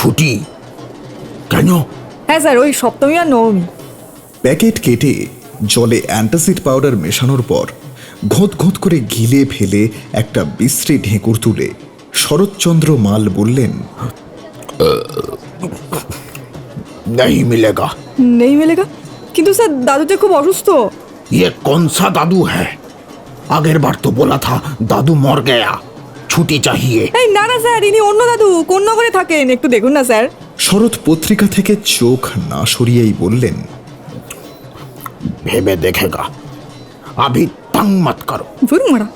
ছুটি কেন? হ্যাঁ স্যার, ওই সপ্তমী আর নবমী। প্যাকেট কেটে জলে অ্যান্টাসিড পাউডার মেশানোর পর ঘোঁত ঘোঁত করে গিলে ফেলে একটা বিশ্রী ঢেঁকুর তুলে শরৎচন্দ্র মাল বললেন, नहीं मिलेगा। নেই মেলেগা? কিন্তু স্যার দাদু তো খুব অসুস্থ। ये कौन सा दादू है? আগের বার তো बोला था दादू मर गया, ছুটি चाहिए। এই না না স্যার, ইনি অন্য দাদু, কোন নগরে থাকেন, একটু দেখুন না স্যার। শরৎ পত্রিকা থেকে চোখ না সরিয়েই বললেন, ভেবে দেখেগা, अभी तंग मत करो। ধুর মারা।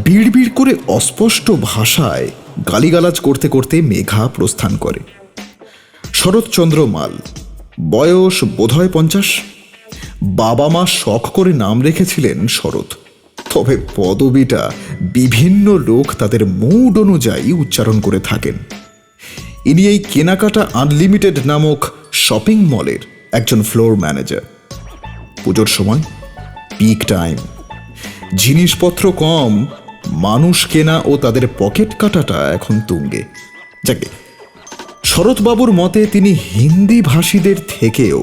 বিড়বিড় করে অস্পষ্ট ভাষায় গালিগালাজ করতে করতে মেঘা প্রস্থান করে। শরৎচন্দ্র মাল, বয়স বোধহয় 50। বাবা মা শখ করে নাম রেখেছিলেন শরৎ, তবে পদবিটা বিভিন্ন লোক তাদের মুড অনুযায়ী উচ্চারণ করে থাকেন। ইনি এই কেনাকাটা আনলিমিটেড নামক শপিং মলের একজন ফ্লোর ম্যানেজার। পুজোর সময় পিক টাইম, জিনিসপত্র কম, মানুষ কেনা ও তাদের পকেট কাটাটা এখন তুঙ্গে। যাকে শরৎবাবুর মতে তিনি হিন্দি ভাষীদের থেকেও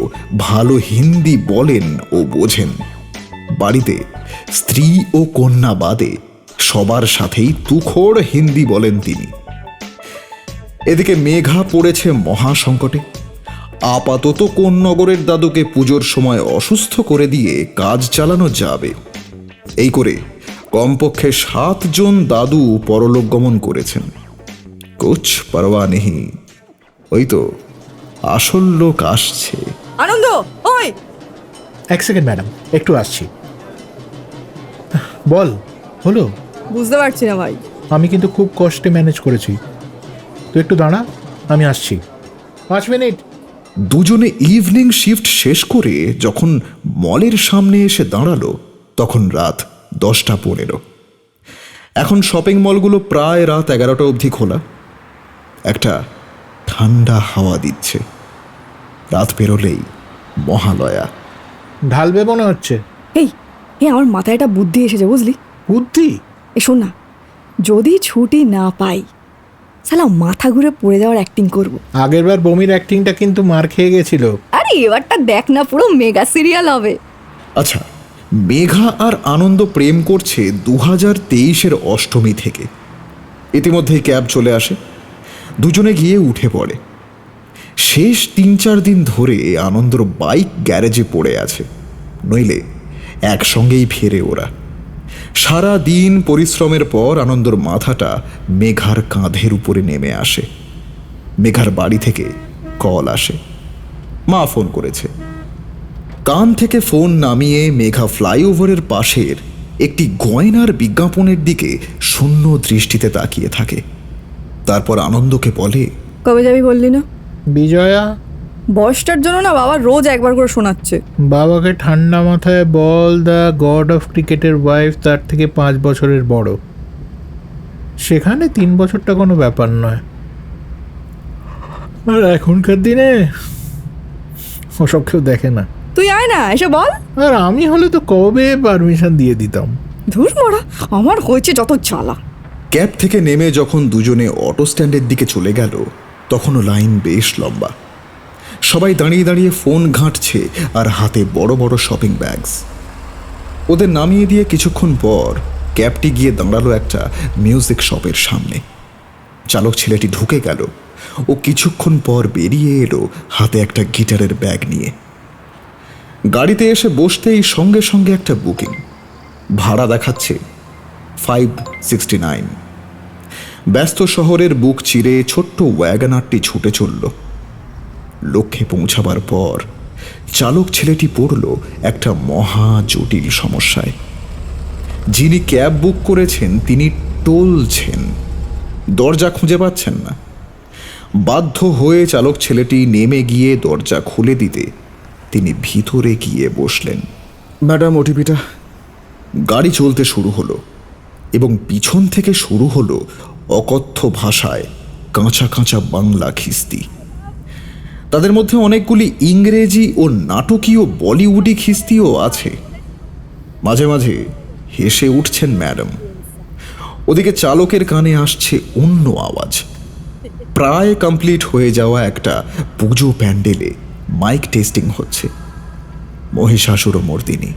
ভালো হিন্দি বলেন ও বোঝেন। বাড়িতে স্ত্রী ও কন্যা বাদে সবার সাথেই তুখোড় হিন্দি বলেন তিনি। এদিকে মেঘা পড়েছে মহা সংকটে। আপাতত কোন নগরের দাদুকে পুজোর সময় অসুস্থ করে দিয়ে কাজ চালানো যাবে, এই করে কমপক্ষে 7 জন দাদু পরলোক গমন করেছেন। কুছ পরোয়া নেই, ওই তো আসল লোক আসছে। আনন্দ, ওই এক সেকেন্ড ম্যাডাম, একটু আসছি। বল, হলো? বুঝতে পারছি না ভাই। আমি কিন্তু খুব কষ্টে ম্যানেজ করেছি। তুই একটু দাঁড়া, আমি আসছি। 5 মিনিট। দুজনে ইভিনিং শিফট শেষ করে যখন মলের সামনে এসে দাঁড়ালো তখন রাত 10:15। এখন শপিং মলগুলো প্রায় রাত 11টা অবধি খোলা। একটা ঠান্ডা হাওয়া দিচ্ছে। রাত পেরোলেই মহালয়া। ঢালবে মনে হচ্ছে। এই এই আমার মাথায় একটা বুদ্ধি এসেছে, বুঝলি? বুদ্ধি? এই শোন না, যদি ছুটি না পাই সালা মাথা ঘুরে পড়ে যাওয়ার অ্যাক্টিং করব। আগেরবার বমির অ্যাক্টিংটা কিন্তু মার খেয়ে গেছিল। আরে এবারটা দেখ না, পুরো মেগা সিরিয়াল হবে। আচ্ছা, মেঘা আর আনন্দ প্রেম করছে 2023-এর অষ্টমী থেকে। ইতিমধ্যেই ক্যাব চলে আসে, দুজনে গিয়ে উঠে পড়ে। শেষ 3-4 দিন ধরে আনন্দর বাইক গ্যারেজে পড়ে আছে, নইলে একসঙ্গেই ফেরে ওরা। সারা দিন পরিশ্রমের পর আনন্দর মাথাটা মেঘার কাঁধের উপরে নেমে আসে। মেঘার বাড়ি থেকে কল আসে, মা ফোন করেছে। কান থেকে ফোন নামিয়ে মেঘা ফ্লাইওভারের পাশের একটি গয়নার বিজ্ঞাপনের দিকে শূন্য দৃষ্টিতে তাকিয়ে থাকে। তারপর আনন্দকে বলে, কবে যাবি বললি না? বিজয়া, বয়সটার জন্য না বাবা রোজ একবার করে শোনাচ্ছে। বাবাকে ঠান্ডা মাথায় বল, দ্য গড অফ ক্রিকেটের ওয়াইফ তার থেকে 5 বছরের বড়। সেখানে 3 বছরটা কোনো ব্যাপার নয়। আর এখনকার দিনে ওসব কেউ দেখে না। তুই আয় না, এসে বল। আর আমি হলে তো কবে পারমিশন দিয়ে দিতাম। ধুর মরা, আমার হয়েছে যত জ্বালা। ক্যাব থেকে নেমে যখন দুজনে অটো স্ট্যান্ডের দিকে চলে গেল তখনও লাইন বেশ লম্বা। সবাই দাঁড়িয়ে দাঁড়িয়ে ফোন ঘাঁটছে আর হাতে বড় বড় শপিং ব্যাগস। ওদের নামিয়ে দিয়ে কিছুক্ষণ পর ক্যাবটি গিয়ে দাঁড়ালো একটা মিউজিক শপের সামনে। চালক ছেলেটি ঢুকে গেল ও কিছুক্ষণ পর বেরিয়ে এলো হাতে একটা গিটারের ব্যাগ নিয়ে। গাড়িতে এসে বসতেই সঙ্গে সঙ্গে একটা বুকিং। ভাড়া দেখাচ্ছে 569। ব্যস্ত শহরের বুক চিরে ছোট্ট ওয়াগনারটি ছুটে চলল। লক্ষ্যে পৌঁছাবার পর চালক ছেলেটি পড়ল একটা মহা জটিল সমস্যায়। যিনি ক্যাব বুক করেছেন তিনি টলছেন, দরজা খুঁজে পাচ্ছেন না। বাধ্য হয়ে চালক ছেলেটি নেমে গিয়ে দরজা খুলে দিতে তিনি ভিতরে গিয়ে বসলেন। ম্যাডাম, ওটিপিটা। গাড়ি চলতে শুরু হলো এবং পিছন থেকে শুরু হলো অকথ্য ভাষায় কাঁচা কাঁচা বাংলা খিস্তি। তাদের মধ্যে অনেকগুলি ইংরেজি ও নাটকীয় বলিউডি খিস্তিও আছে। মাঝে মাঝে হেসে উঠছেন ম্যাডাম। ওদিকে চালকের কানে আসছে অন্য আওয়াজ। প্রায় কমপ্লিট হয়ে যাওয়া একটা পুজো প্যান্ডেলে মাইক টেস্টিং হচ্ছে। মহিষাসুর মর্দিনী।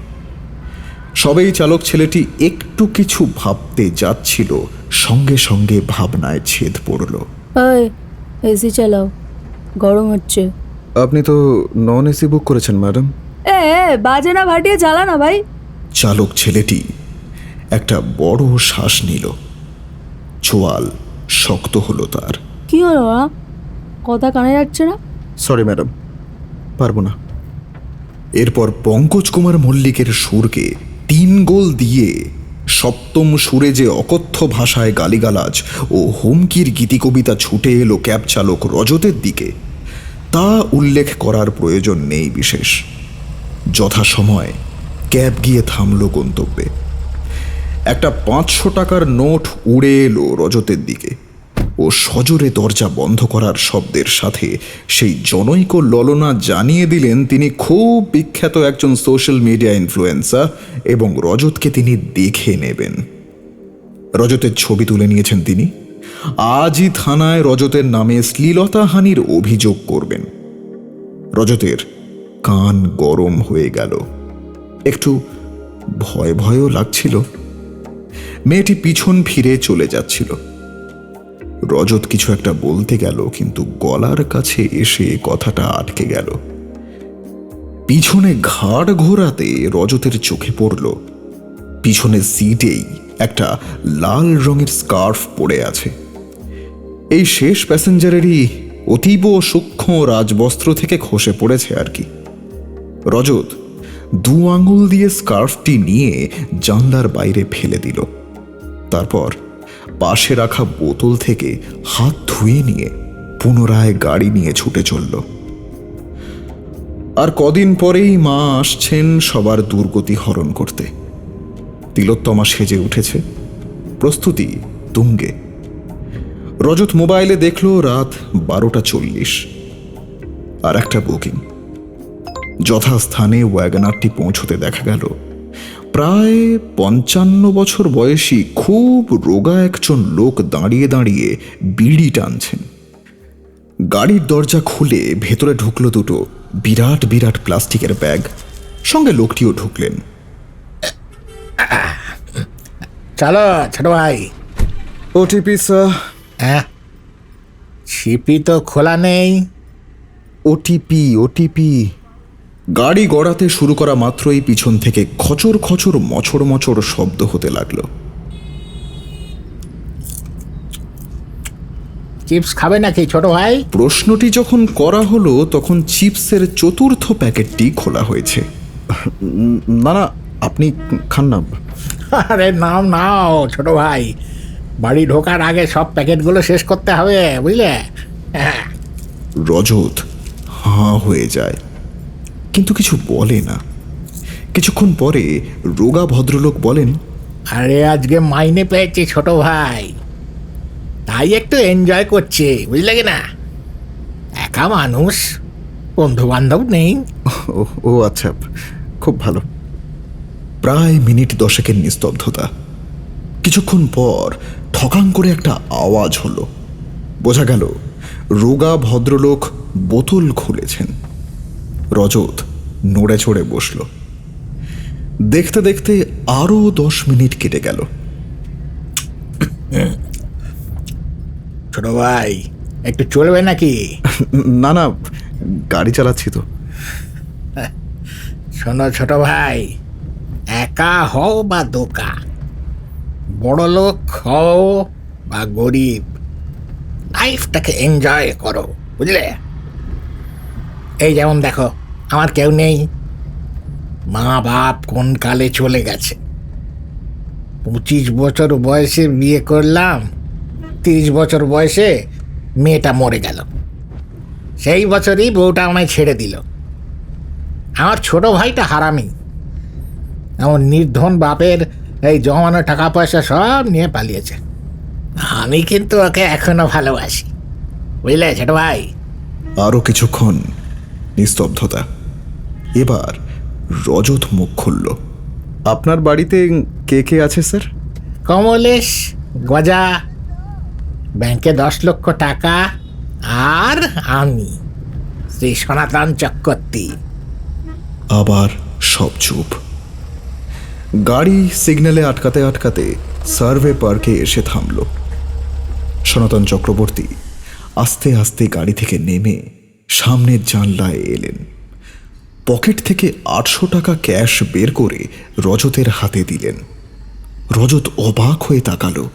সবেই চালক ছেলেটি একটু কিছু ভাবতে যাচ্ছিল, সঙ্গে সঙ্গে ভাবনায় ছেদ পড়ল। এসি চালাও, গরম হচ্ছে। আপনি তো নন এসি বুক করেছেন ম্যাডাম। বাজে না ভাটিয়ে চালা না ভাই। চালক ছেলেটি একটা বড় শ্বাস নিল। চোয়াল শক্ত হলো তার। কি হলো না, কথা কানে যাচ্ছে না? সরি ম্যাডাম, পারবো না। এরপর পঙ্কজ কুমার মল্লিকের সুরকে 3 গোল দিয়ে সপ্তম সুরে যে অকথ্য ভাষায় গালিগালাজ ও হুমকির গীতিকবিতা ছুটে এলো ক্যাব চালক রজতের দিকে, তা উল্লেখ করার প্রয়োজন নেই বিশেষ। যথাসময়ে ক্যাব গিয়ে থামল গন্তব্যে। একটা 500 টাকার নোট উড়ে এলো রজতের দিকে ও সজোরে দরজা বন্ধ করার শব্দের সাথে সেই জনৈক ললনা জানিয়ে দিলেন তিনি খুব বিখ্যাত একজন সোশ্যাল মিডিয়া ইনফ্লুয়েন্সার এবং রজতকে তিনি দেখে নেবেন। রজতের ছবি তুলে নিয়েছেন তিনি। আজই থানায় রজতের নামে শ্লীলতাহানির অভিযোগ করবেন। রজতের কান গরম হয়ে গেল, একটু ভয় ভয়ও লাগছিল। মেয়েটি পিছন ফিরে চলে যাচ্ছিল। রজত কিছু একটা বলতে গেল, কিন্তু গলার কাছে এসে কথাটা আটকে গেল। পিছনে ঘাড় ঘোরাতে রজতের চোখে পড়ল পিছনের সিটেই একটা লাল রঙের স্কার্ফ পড়ে আছে। এই শেষ প্যাসেঞ্জারেরই অতীব সূক্ষ্ম রাজবস্ত্র থেকে খসে পড়েছে আর কি। রজত 2 আঙুল দিয়ে স্কার্ফটি নিয়ে জানলার বাইরে ফেলে দিল। তারপর পাশে রাখা বোতল থেকে হাত ধুয়ে নিয়ে পুনরায় গাড়ি নিয়ে ছুটে চলল। আর কদিন পরেই মা আসছেন সবার দুর্গতি হরণ করতে। তিলোত্তমা সেজে উঠেছে, প্রস্তুতি তুঙ্গে। রজত মোবাইলে দেখল রাত 12:40। আর একটা বুকিং। যথাস্থানে ওয়াগনারটি পৌঁছতে দেখা গেল প্রায় 55 বছর বয়সী খুব রোগা একজন লোক দাঁড়িয়ে দাঁড়িয়ে বিড়ি টানছেন। গাড়ির দরজা খুলে ভেতরে ঢুকলো 2 বিরাট বিরাট প্লাস্টিকের ব্যাগ। সঙ্গে লোকটিও ঢুকলেন। চলো ছোট ভাই। OTP sir. ছিপি তো খোলা নেই। OTP OTP. গাড়ি গড়াতে শুরু করা মাত্রই পিছন থেকে খচর খচর মচড় মচড় শব্দ হতে লাগলো। চিপস খাবে নাকি ছোট ভাই? প্রশ্নটি যখন করা হলো তখন চিপসের 4র্থ প্যাকেটটি খোলা হয়েছে। না না, আপনি খান না। আরে নাও নাও ছোট ভাই, বাড়ি ঢোকার আগে সব প্যাকেটগুলো শেষ করতে হবে, বুঝলে? রজত হাঁ হয়ে যায়, কিন্তু কিছু বলে না। কিছুক্ষণ পরে রোগা ভদ্রলোক বলেন, আরে আজকে মাইনে পেয়েছি ছোট ভাই, তাই একটু এনজয় করছি, বুঝলে কি না? একা মানুষ, বন্ধু বান্ধব নেই। ও আচ্ছা, খুব ভালো। প্রায় মিনিট 10 নিস্তব্ধতা। কিছুক্ষণ পর ঠকাং করে একটা আওয়াজ হলো। বোঝা গেল রোগা ভদ্রলোক বোতল খুলেছেন। রজত নড়ে চড়ে বসল। দেখতে দেখতে আরো 10 মিনিট কেটে গেল। ছোট ভাই একটু চলবে নাকি? না না, গাড়ি চালাচ্ছি তো। শোনো ছোট ভাই, একা হও বা দোকা, বড় লোক হও বা গরিব, লাইফটাকে এনজয় করো, বুঝলে? এই যেমন দেখো, আমার কেউ নেই, মা বাপ কোন কালে চলে গেছে। 25 বছর বয়সে বিয়ে করলাম, 30 বছর বয়সে মেয়েটা মরে গেল। সেই বছরই বউটা আমায় ছেড়ে দিল। আমার ছোট ভাইটা হারামি, আমার নির্ধন বাপের এই জমানো টাকা পয়সা সব নিয়ে পালিয়েছে। আমি কিন্তু ওকে এখনো ভালোবাসি, বুঝলে ছোট ভাই? আরো কিছুক্ষণ নিস্তব্ধতা। এবার রজত মুখ খুলল। আপনার বাড়িতে কে কে আছে স্যার? কমলেশ, গজা, ব্যাংকে 10 লক্ষ টাকা, আর আমি শ্রী সনাতন চক্রবর্তী। আবার সব চুপ। গাড়ি সিগন্যালে আটকাতে আটকাতে সার্ভে পার্কে এসে থামল। সনাতন চক্রবর্তী আস্তে আস্তে গাড়ি থেকে নেমে সামনের জানলায় এলেন। পকেট থেকে 800 টাকা ক্যাশ বের করে রজতের হাতে দিলেন। রজত অবাক হয়ে তাকালো।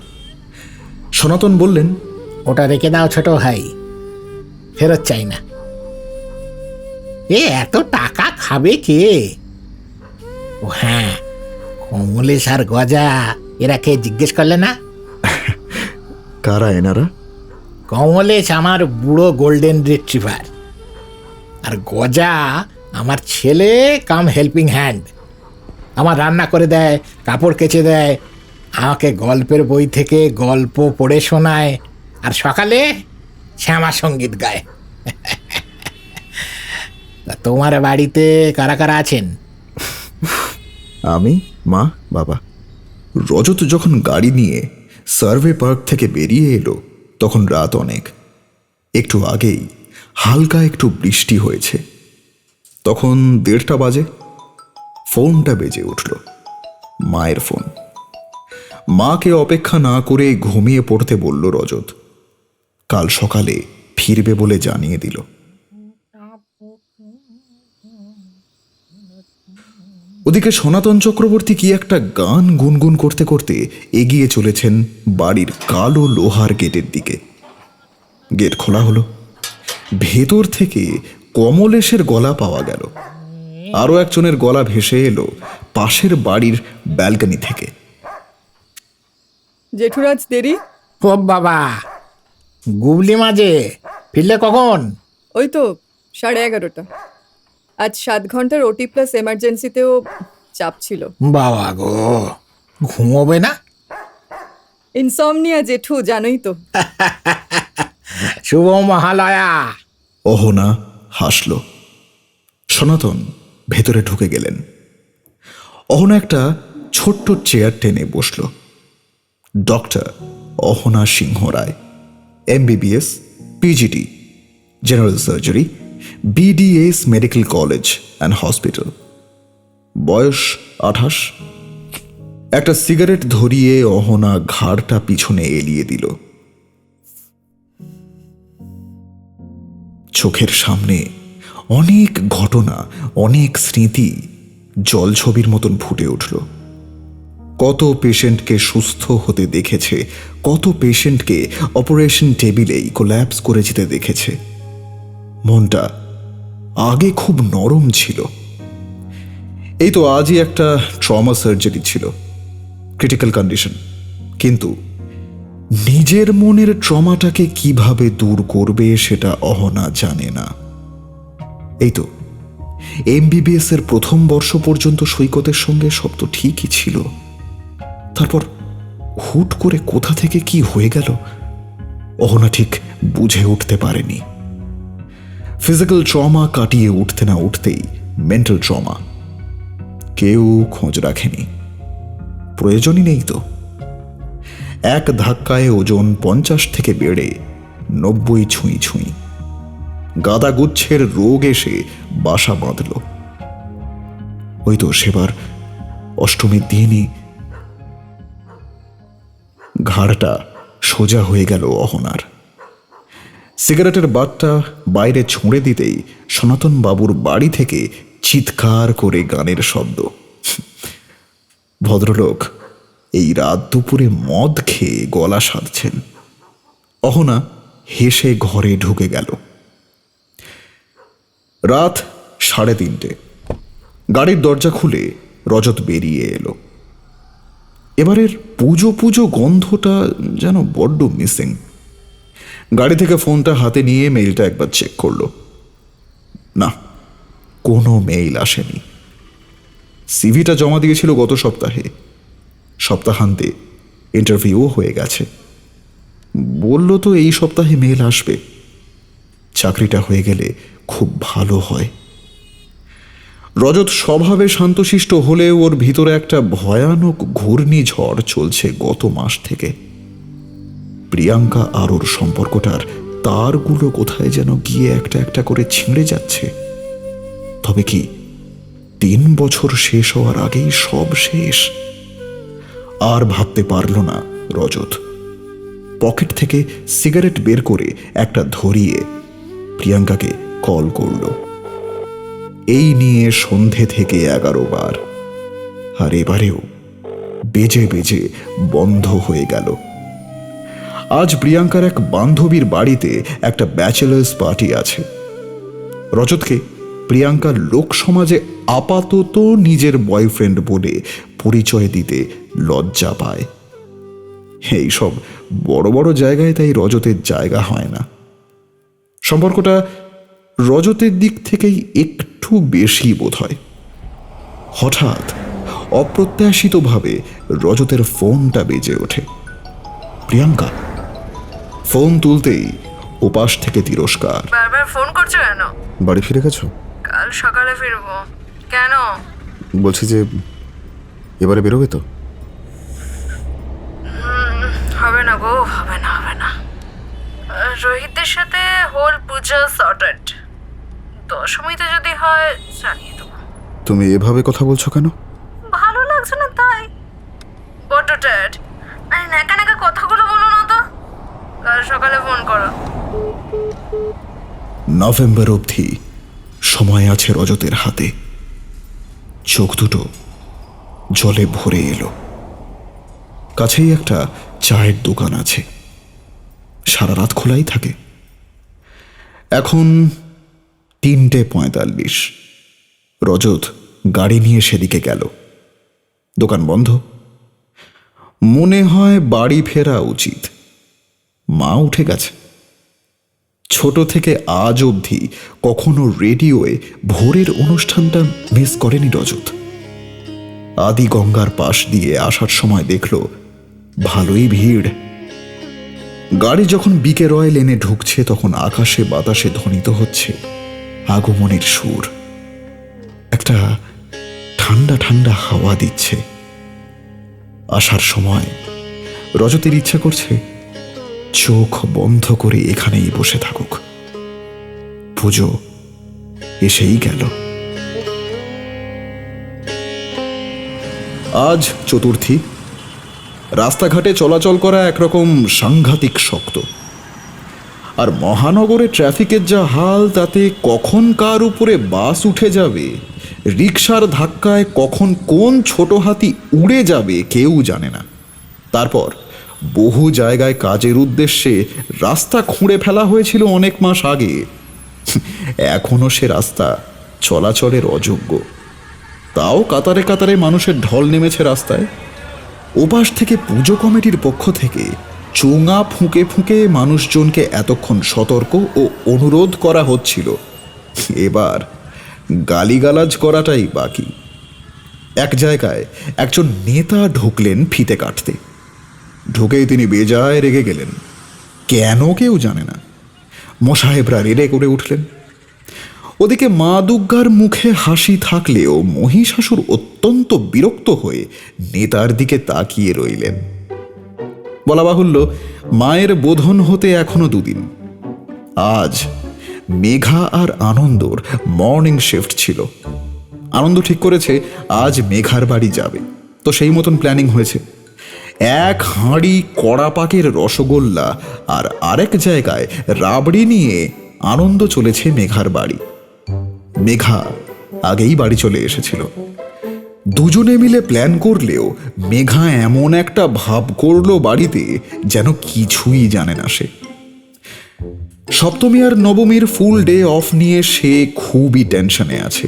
সনাতন বললেন, ওটা রেখে দাও ছোট ভাই, ফেরত চাই না। এত টাকা খাবে কে? ও হ্যাঁ, কমলেশ আর গজা এরা কে জিজ্ঞেস করলে না? কারা এনারা? কমলেশ আমার বুড়ো গোল্ডেন রিট্রিভার, আর গজা আমার ছেলে কাম হেল্পিং হ্যান্ড। আমার রান্না করে দেয়, কাপড় কেচে দেয়, আমাকে গল্পের বই থেকে গল্প পড়ে শোনায়, আর সকালে শ্যামা সঙ্গীত গায়। তা তোমার বাড়িতে কারা কারা আছেন? আমি, মা, বাবা। রজত যখন গাড়ি নিয়ে সার্ভে পার্ক থেকে বেরিয়ে এলো তখন রাত অনেক। একটু আগেই হালকা একটু বৃষ্টি হয়েছে। তখন 1:30 বাজে। ফোনটা বেজে উঠল, মায়ের ফোন। মাকে অপেক্ষা না করে ঘুমিয়ে পড়তে বলল রজত। কাল সকালে ফিরবে বলে জানিয়ে দিল। ওদিকে সনাতন চক্রবর্তী কি একটা গান গুনগুন করতে করতে এগিয়ে চলেছেন বাড়ির কালো লোহার গেটের দিকে। গেট খোলা হলো। ভেতর থেকে কমলেশের গলা পাওয়া গেল। আরো একজনের গলা ভেসে এলো পাশের বাড়ির ব্যালকনি থেকে। জেঠুরাজ দেরি? ও বাবা, গুবলি মাঝে ফিরলে কখন? ওই তো 11:30। আজ 7 ঘন্টার ওটি প্লাস এমার্জেন্সিতেও চাপ ছিল। বাবা গো, ঘুমোবে না? ইনসমনিয়া জেঠু, জানোই তো। শুভ মহালয়া। অহনা হাসল। সনাতন ভেতরে ঢুকে গেলেন। অহনা একটা ছোট্ট চেয়ার টেনে বসল। Doctor Ahana Sinha Roy, MBBS, PGT, general surgery, BDS medical college and hospital. বয়স 28। একটা সিগারেট ধরিয়ে অহনা ঘাড়টা পিছনে এলিয়ে দিল। চোখের সামনে অনেক ঘটনা, অনেক স্মৃতি জলছবির মতন ফুটে উঠল। কত পেশেন্টকে সুস্থ হতে দেখেছে, কত পেশেন্টকে অপারেশন টেবিলেই কোল্যাপস করে যেতে দেখেছে। মনটা আগে খুব নরম ছিল। এই তো আজই একটা ট্রমা সার্জারি ছিল, ক্রিটিক্যাল কন্ডিশন। কিন্তু নিজের মনের ট্রমাটাকে কিভাবে দূর করবে সেটা অহনা জানে না। এই তো MBBS এর প্রথম বর্ষ পর্যন্ত সৈকতের সঙ্গে সব তো ঠিকই ছিল। তারপর হুট করে কোথা থেকে কি হয়ে গেল অহনা ঠিক বুঝে উঠতে পারেনি। ফিজিক্যাল ট্রমা কাটিয়ে উঠতে না উঠতেই মেন্টাল ট্রমা। কেউ খোঁজ রাখেনি, প্রয়োজনই নেই তো। এক ধাক্কায় ওজন 50 থেকে বেড়ে 90 ছুঁই ছুঁই। গাদাগুচ্ছের রোগ এসে বাসা বাঁধল। ওই তো সেবার অষ্টমীর দিনই ঘাড়টা সোজা হয়ে গেল অহনার। সিগারেটের বাটটা বাইরে ছুঁড়ে দিতেই সনাতন বাবুর বাড়ি থেকে চিৎকার করে গানের শব্দ। ভদ্রলোক এই রাত দুপুরে মদ খেয়ে গলা সারছেন। অহনা হেসে ঘরে ঢুকে গেল। রাত 3:30। গাড়ির দরজা খুলে রজত বেরিয়ে এলো। এবারের পুজো পুজো গন্ধটা যেন বড্ড মিসিং। গাড়ি থেকে ফোনটা হাতে নিয়ে মেইলটা একবার চেক করলো। না, কোনো মেইল আসেনি। সিভিটা জমা দিয়েছিল গত সপ্তাহে। সপ্তাহান্তে ইন্টারভিউ হয়ে গেছে। বলল তো এই সপ্তাহে মেইল আসবে। চাকরিটা হয়ে গেলে খুব ভালো হয়। রজত স্বভাবে শান্তশিষ্ট হলেও ওর ভিতরে একটা ভয়ানক ঘূর্ণিঝড় চলছে গত মাস থেকে। প্রিয়াঙ্কা আর ওর সম্পর্কটার তারগুলো কোথায় যেন গিয়ে একটা একটা করে ছিঁড়ে যাচ্ছে। তবে কি 3 বছর শেষ হওয়ার আগেই সব শেষ? আর ভাবতে পারল না রজত। পকেট থেকে সিগারেট বের করে একটা ধরিয়ে প্রিয়াঙ্কাকে কল করল। এই নিয়ে সন্ধে থেকে 11 বার, আর এবারেও বেজে বেজে বন্ধ হয়ে গেল। আজ প্রিয়াঙ্কার এক বান্ধবীর বাড়িতে একটা ব্যাচেলার্স পার্টি আছে। রজতকে প্রিয়াঙ্কার লোক সমাজে আপাতত নিজের বয়ফ্রেন্ড বলে পরিচয় দিতে লজ্জা পায়। এইসব বড় বড় জায়গায় তাই রজতের জায়গা হয় না। সম্পর্কটা রজতের দিক থেকেই একটু বেশি বোধ হয়। হঠাৎ অপ্রত্যাশিতভাবে রজতের ফোনটা বেজে ওঠে। প্রিয়াঙ্কা। ফোন তুলতেই ওপাশ থেকে তিরস্কার। বারবার ফোন করছো কেন? বাড়ি ফিরে গেছো? কাল সকালে ফিরবো। কেন? বলছি যে এবারে বেরোবে তো? হবে না গো, হবে না, হবে না। রোহিতের সাথে হোল পূজা সর্টেড। দশমীতে যদি হয় জানিয়ে দেবো। তুমি এভাবে কথা বলছো কেন? ভালো লাগছে না তাই। বড্ড টায়ার্ড। আরে নাকা নাকা কথাগুলো বলো না তো। কাল সকালে ফোন করো। নভেম্বর অবধি সময় আছে রজতের হাতে। চোখ দুটো জলে ভরে এলো। কাছেই একটা চায়ের দোকান আছে, সারা রাত খোলাই থাকে। এখন 3:45। রজত গাড়ি নিয়ে সেদিকে গেল। দোকান বন্ধ। মনে হয় বাড়ি ফেরা উচিত। মা উঠে গেছে। ছোট থেকে আজ অবধি কখনো রেডিওয়ে ভোরের অনুষ্ঠানটা মিস করেনি রজত। আদি গঙ্গার পাশ দিয়ে আসার সময় দেখল ভালোই ভিড়। গাড়ি যখন বিকে রয় লেনে ঢুকছে তখন আকাশে বাতাসে ধ্বনিত হচ্ছে আগমনের সুর। একটা ঠান্ডা ঠান্ডা হাওয়া দিচ্ছে। আসার সময় রজতের ইচ্ছা করছে চোখ বন্ধ করে এখানেই বসে থাকুক। পুজো এসেই গেল। আজ চতুর্থী। রাস্তাঘাটে চলাচল করা একরকম সাংঘাতিক শক্ত। আর মহানগরে ট্রাফিকের যা হাল, তাতে কখন কার উপরে বাস উঠে যাবে, রিকশার ধাক্কায় কখন কোন ছোট হাতি উড়ে যাবে কেউ জানে না। তারপর বহু জায়গায় কাজের উদ্দেশ্যে রাস্তা খুঁড়ে ফেলা হয়েছিল অনেক মাস আগে। এখনো সে রাস্তা চলাচলের অযোগ্য। তাও কাতারে কাতারে মানুষের ঢল নেমেছে রাস্তায়। ওপাশ থেকে পুজো কমিটির পক্ষ থেকে চোঙা ফুঁকে ফুঁকে মানুষজনকে এতক্ষণ সতর্ক ও অনুরোধ করা হচ্ছিল। এবার গালিগালাজ করাটাই বাকি। এক জায়গায় একজন নেতা ঢুকলেন ফিতে কাটতে। ঢুকেই তিনি বেজায় রেগে গেলেন। কেন কেউ জানে না। মোসাহেবরা রেড়ে করে উঠলেন। ওদিকে মা দুর্গার মুখে হাসি থাকলেও মহিষাসুর অত্যন্ত বিরক্ত হয়ে নেতার দিকে তাকিয়ে রইলেন। বলা বাহুল্য, মায়ের বোধন হতে এখনো 2 দিন। আজ মেঘা আর আনন্দর মর্নিং শিফট ছিল। আনন্দ ঠিক করেছে আজ মেঘার বাড়ি যাবে, তো সেই মতন প্ল্যানিং হয়েছে। 1 হাঁড়ি কড়া পাকের রসগোল্লা আর আরেক জায়গায় রাবড়ি নিয়ে আনন্দ চলেছে মেঘার বাড়ি। মেঘা আগেই বাড়ি চলে এসেছিল। দুজনে মিলে প্ল্যান করলেও মেঘা এমন একটা ভাব করলো বাড়িতে যেন কিছুই জানে না সে। সপ্তমী আর নবমীর ফুল ডে অফ নিয়ে সে খুবই টেনশনে আছে।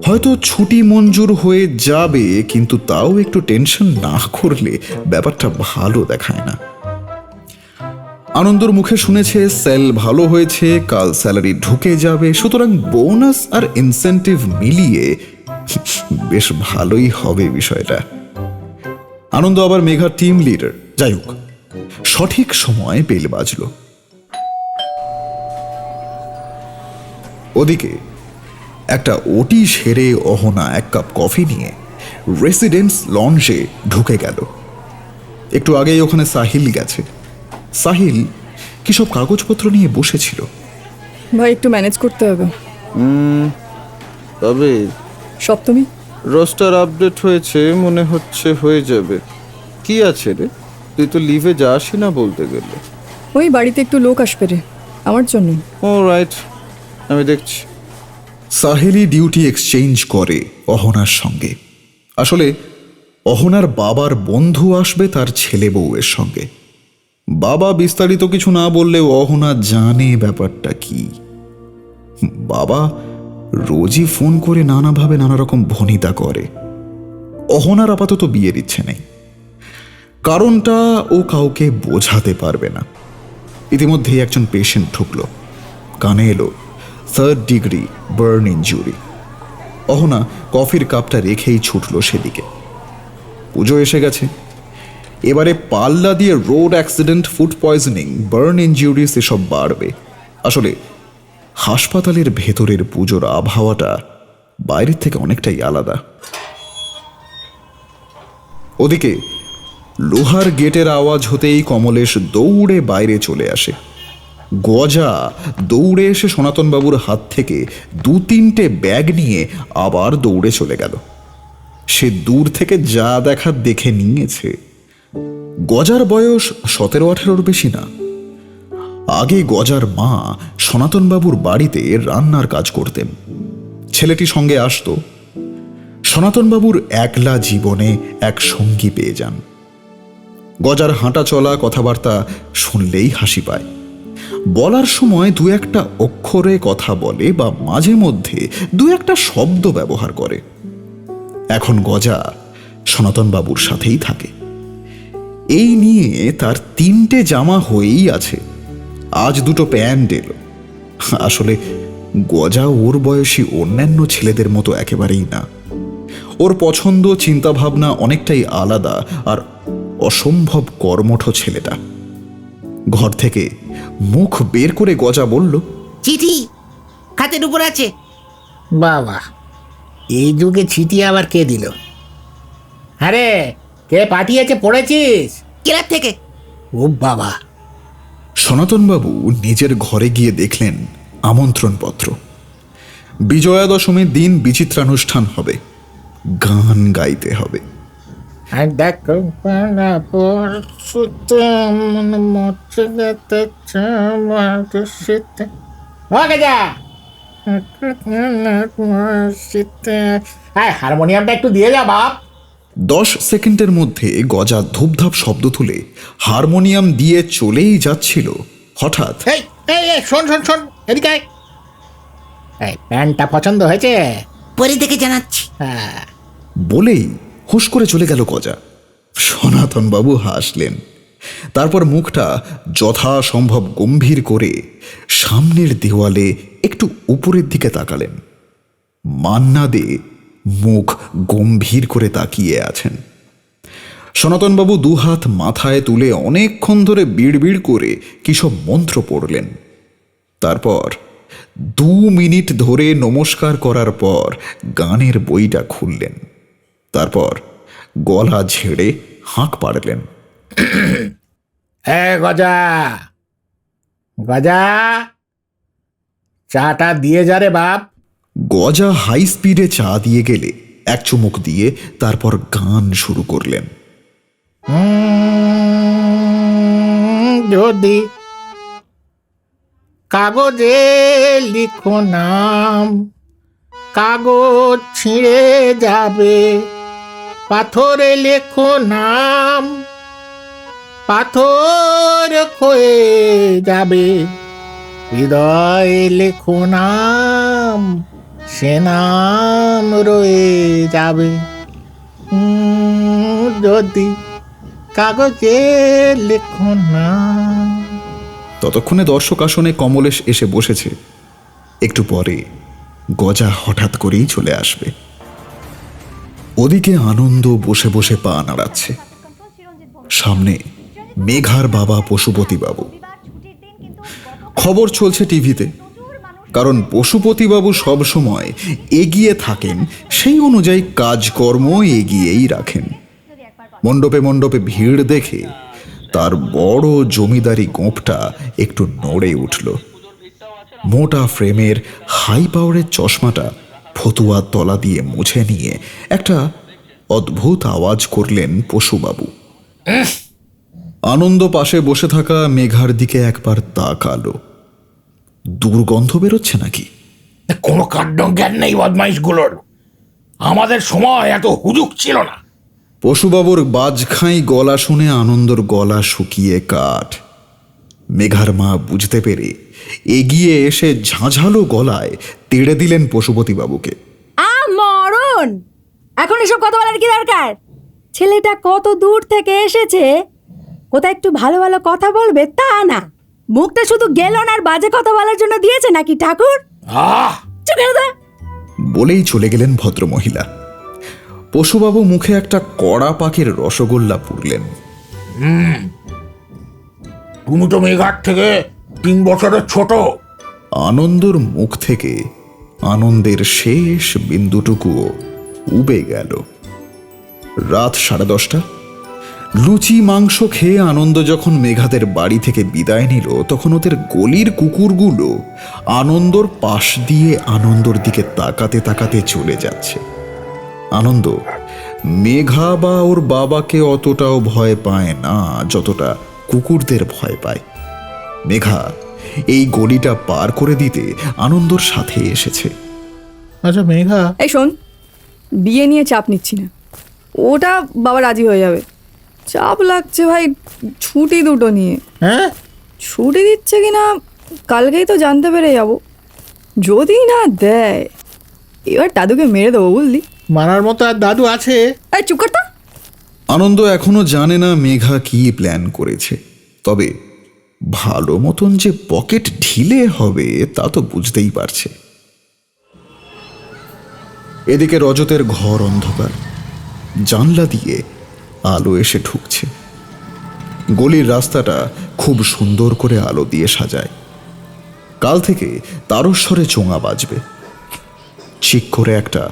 হয়তো ছুটি মঞ্জুর হয়ে যাবে, কিন্তু তাও একটু টেনশন না করলে ব্যাপারটা ভালো দেখায় না। আনন্দর মুখে শুনেছে সেল ভালো হয়েছে, কাল স্যালারি ঢুকে যাবে, সুতরাং বোনাস আর ইনসেন্টিভ মিলিয়ে বেশ ভালোই হবে বিষয়টা। আনন্দ আবার মেঘার টিম লিডার। যাই হোক, সঠিক সময় বেল বাজল। ওদিকে একটা ওটি সেরে অহনা 1 কাপ কফি নিয়ে রেসিডেন্স লঞ্চে ঢুকে গেল। একটু আগেই ওখানে সাহিল গেছে। সাহিল কি সব কাগজপত্র নিয়ে বসেছিল। ভাই একটু ম্যানেজ করতে হবে। তবে সপ্তমী, রোস্টার আপডেট হয়েছে, মনে হচ্ছে হয়ে যাবে। কি আছে রে, তুই তো লিভে যাসই না বলতে গেলে। ওই বাড়িতে একটু লোক আসবে রে, আমার জন্য। ও রাইট, আমি দেখছি। সাহেলি ডিউটি এক্সচেঞ্জ করে অহনার সঙ্গে। আসলে অহনার বাবার বন্ধু আসবে তার ছেলে বউয়ের সঙ্গে। বাবা বিস্তারিত কিছু না বললেও অহনা জানে ব্যাপারটা কি। বাবা রোজই ফোন করে নানাভাবে নানা রকম ভনিতা করে। অহনার আপাতত বিয়ের ইচ্ছে নেই, কারণটা ও কাউকে বোঝাতে পারবে না। ইতিমধ্যেই একজন পেশেন্ট ঢুকলো, কানে এলো 3rd degree burn injury. Ahana কফির কাপটা রেখেই ছুটল সেদিকে। পুজো এসে গেছে, এবারে পাল্লা দিয়ে road accident, food poisoning, burn ইনজুরিস এসব বাড়বে। আসলে হাসপাতালের ভেতরের পুজোর আবহাওয়াটা বাইরের থেকে অনেকটাই আলাদা। ওদিকে লোহার গেটের আওয়াজ হতেই কমলেশ দৌড়ে বাইরে চলে আসে। গজা দৌড়ে এসে সনাতনবাবুর হাত থেকে 2-3টে ব্যাগ নিয়ে আবার দৌড়ে চলে গেল। সে দূর থেকে যা দেখার দেখে নিয়েছে। গজার বয়স 17-18 বেশি না। আগে গজার মা সনাতনবাবুর বাড়িতে রান্নার কাজ করতেন, ছেলেটি সঙ্গে আসতো। সনাতনবাবুর একলা জীবনে এক সঙ্গী পেয়ে যান। গজার হাঁটা চলা কথাবার্তা শুনলেই হাসি পায়। বলার সময় 2-1টা অক্ষরে কথা বলে বা মাঝে মধ্যে 2-1টা শব্দ ব্যবহার করে। এখন গজা সনাতনবাবুর সাথেই থাকে। এই নিয়ে তার 3টে জামা হয়েই আছে, আজ 2টো প্যান্ট এলো। আসলে গজা ওর বয়সী অন্যান্য ছেলেদের মতো একেবারেই না। ওর পছন্দ চিন্তাভাবনা অনেকটাই আলাদা, আর অসম্ভব কর্মঠ ছেলেটা। ঘর থেকে মুখ বের করে গজা বলল, চিঠি খাতের উপর আছে। বাবা, এই যুগে চিঠি আবার কে দিল? আরে কে পাঠিয়েছে পড়েছিস? ক্লাব থেকে। ও বাবা। সনাতনবাবু নিজের ঘরে গিয়ে দেখলেন আমন্ত্রণপত্র। বিজয়া দশমীর দিন বিচিত্রানুষ্ঠান হবে, গান গাইতে হবে। আর দেখো পালা পরশুতে মন মচে যেতেছে মারুষিতে। ওকে যা, হারমোনিয়ামটা একটু দিয়ে যা বাপ। 10 সেকেন্ডের মধ্যে গজা ধূপধাপ শব্দ তুলে হারমোনিয়াম দিয়ে চলেই যাচ্ছিল। হঠাৎ এই এই এই, শোন শোন শোন, এদিকে আয়। এই প্যান্টটা পছন্দ হয়েছে? পরে দেখে জানাচ্ছি। হ্যাঁ বলেই হুঁশ করে চলে গেল গজা। সনাতনবাবু হাসলেন, তারপর মুখটা যথাসম্ভব গম্ভীর করে সামনের দেওয়ালে একটু উপরের দিকে তাকালেন। মান্না দে মুখ গম্ভীর করে তাকিয়ে আছেন। সনাতনবাবু 2 হাত মাথায় তুলে অনেকক্ষণ ধরে বিড়বিড় করে কিসব মন্ত্র পড়লেন। তারপর 2 মিনিট ধরে নমস্কার করার পর গানের বইটা খুললেন। তারপর গলা ঝেড়ে হাঁক পাড়লেন, হ্যাঁ গজা, গজা চাটা দিয়ে যা রে বাপ। গজা হাই স্পিডে চা দিয়ে গেলে এক চুমুক দিয়ে তারপর গান শুরু করলেন। যদি কাগজে লিখো নাম, কাগজ ছিঁড়ে যাবে, পাথরে লেখো নাম, পাথর ক্ষয়ে যাবে, হৃদয়ে লেখো নাম, সে নাম রয়ে যাবে। যদি কাগজে লেখো নাম। ততক্ষণে দর্শক আসনে কমলেশ এসে বসেছে। একটু পরে গজা হঠাৎ করেই চলে আসবে। ওদিকে আনন্দ বসে বসে পা নাড়াচ্ছে। সামনে মেঘার বাবা পশুপতিবাবু। খবর চলছে টিভিতে, কারণ পশুপতিবাবু সব সময় এগিয়ে থাকেন, সেই অনুযায়ী কাজকর্ম এগিয়েই রাখেন। মণ্ডপে মণ্ডপে ভিড় দেখে তার বড় জমিদারি গোঁপটা একটু নড়ে উঠল। মোটা ফ্রেমের হাই পাওয়ারের চশমাটা ফতুয়ার তলা দিয়ে মুছে নিয়ে একটা অদ্ভুত আওয়াজ করলেন পশুবাবু। আনন্দ পাশে বসে থাকা মেঘার দিকে একবার তাকালো। দুর্গন্ধ বেরোচ্ছে নাকি? কোনো কাণ্ড জ্ঞান নেই বদমাইশগুলোর। আমাদের সময় এত হুজুক ছিল না। পশুবাবুর বাজখাঁই গলা শুনে আনন্দর গলা শুকিয়ে কাঠ। মেঘার মা বুঝতে পেরে এগিয়ে এসে ঝাঁঝালো গলায় তেড়ে দিলেন পশুপতিবাবুকে। মরণ! এখন এসব কথা বলার কি দরকার? ছেলেটা কত দূর থেকে এসেছে, কোথায় একটু ভালো ভালো কথা বলবে তা না, মুখটা শুধু গেলন আর বাজে কথা বলার জন্য দিয়েছে নাকি ঠাকুর? চুপ করে দা। বলেই চলে গেলেন ভদ্রমহিলা। পশুবাবু মুখে একটা কড়া পাকের রসগোল্লা পুরলেন। তুমি তো মেঘার থেকে 3 বছরের ছোট। আনন্দর মুখ থেকে আনন্দের শেষ বিন্দুটুকুও উবে গেল। রাত 10:30। লুচি মাংস খেয়ে আনন্দ যখন মেঘাদের বাড়ি থেকে বিদায় নিল, তখন ওদের গলির কুকুরগুলো আনন্দর পাশ দিয়ে আনন্দর দিকে তাকাতে তাকাতে চলে যাচ্ছে। আনন্দ মেঘা বা ওর বাবাকে অতটাও ভয় পায় না যতটা কুকুরদের ভয় পায়। মেঘা এই গলিটা পার করে দিতে আনন্দর সাথে এসেছে। আচ্ছা মেঘা, এই শোন, বিয়ে নিয়ে চাপ নিচ্ছি না, ওটা বাবা রাজি হয়ে যাবে। চাপ লাগছে ভাই ছুটি দুটো নিয়ে। হ্যাঁ ছুটি দিচ্ছে কি না কালকেই তো জানতে পেরে যাব। যদি না দেয় এবার দাদুকে মেরে দেবো, বুঝলি? মারার মতো আর দাদু আছে? এই চুপ কর তো। আনন্দ এখনো জানে না মেঘা কি প্ল্যান করেছে, তবে ভালো মতন যে পকেট ঢিলে হবে তা তো বুঝতেই পারছে। এদিকে রজতের ঘর অন্ধকার, জানলা দিয়ে আলো এসে ঢুকছে। গলির রাস্তাটা খুব সুন্দর করে আলো দিয়ে সাজায়। কাল থেকে তারস্বরে চোঙা বাজবে। চিক করে একটা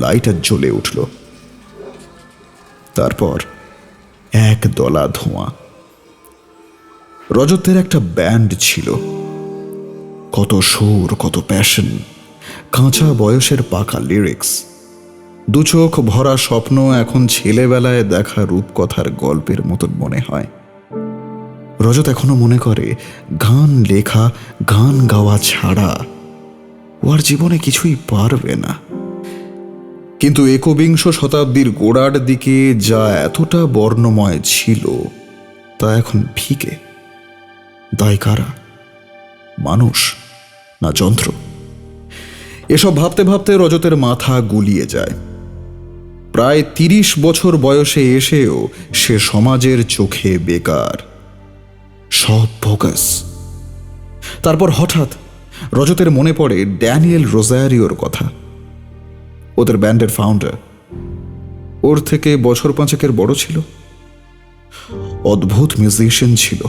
লাইটার জ্বলে উঠল। তারপর এক দলা ধোঁয়া। রজতের একটা ব্যান্ড ছিল, কত সুর, কত প্যাশন, কাঁচা বয়সের পাকা লিরিক্স, দু চোখ ভরা স্বপ্ন এখন ছেলেবেলায় দেখা রূপকথার গল্পের মতন মনে হয়। রজত এখনো মনে করে গান লেখা, গান গাওয়া ছাড়া ওর জীবনে কিছুই পারবে না। কিন্তু একবিংশ শতাব্দীর গোড়ার দিকে যা এতটা বর্ণময় ছিল তা এখন ফিকে। দায় কারা? মানুষ না যন্ত্র? এসব ভাবতে ভাবতে রজতের মাথা গুলিয়ে যায়। প্রায় 30 বছর বয়সে এসেও সে সমাজের চোখে বেকার, সব ফোকাস। তারপর হঠাৎ রজতের মনে পড়ে ড্যানিয়েল রোজারিওর কথা। ওদের ব্যান্ডের ফাউন্ডার, ওর থেকে বছর 5 বড় ছিল, অদ্ভুত মিউজিশিয়ান ছিল।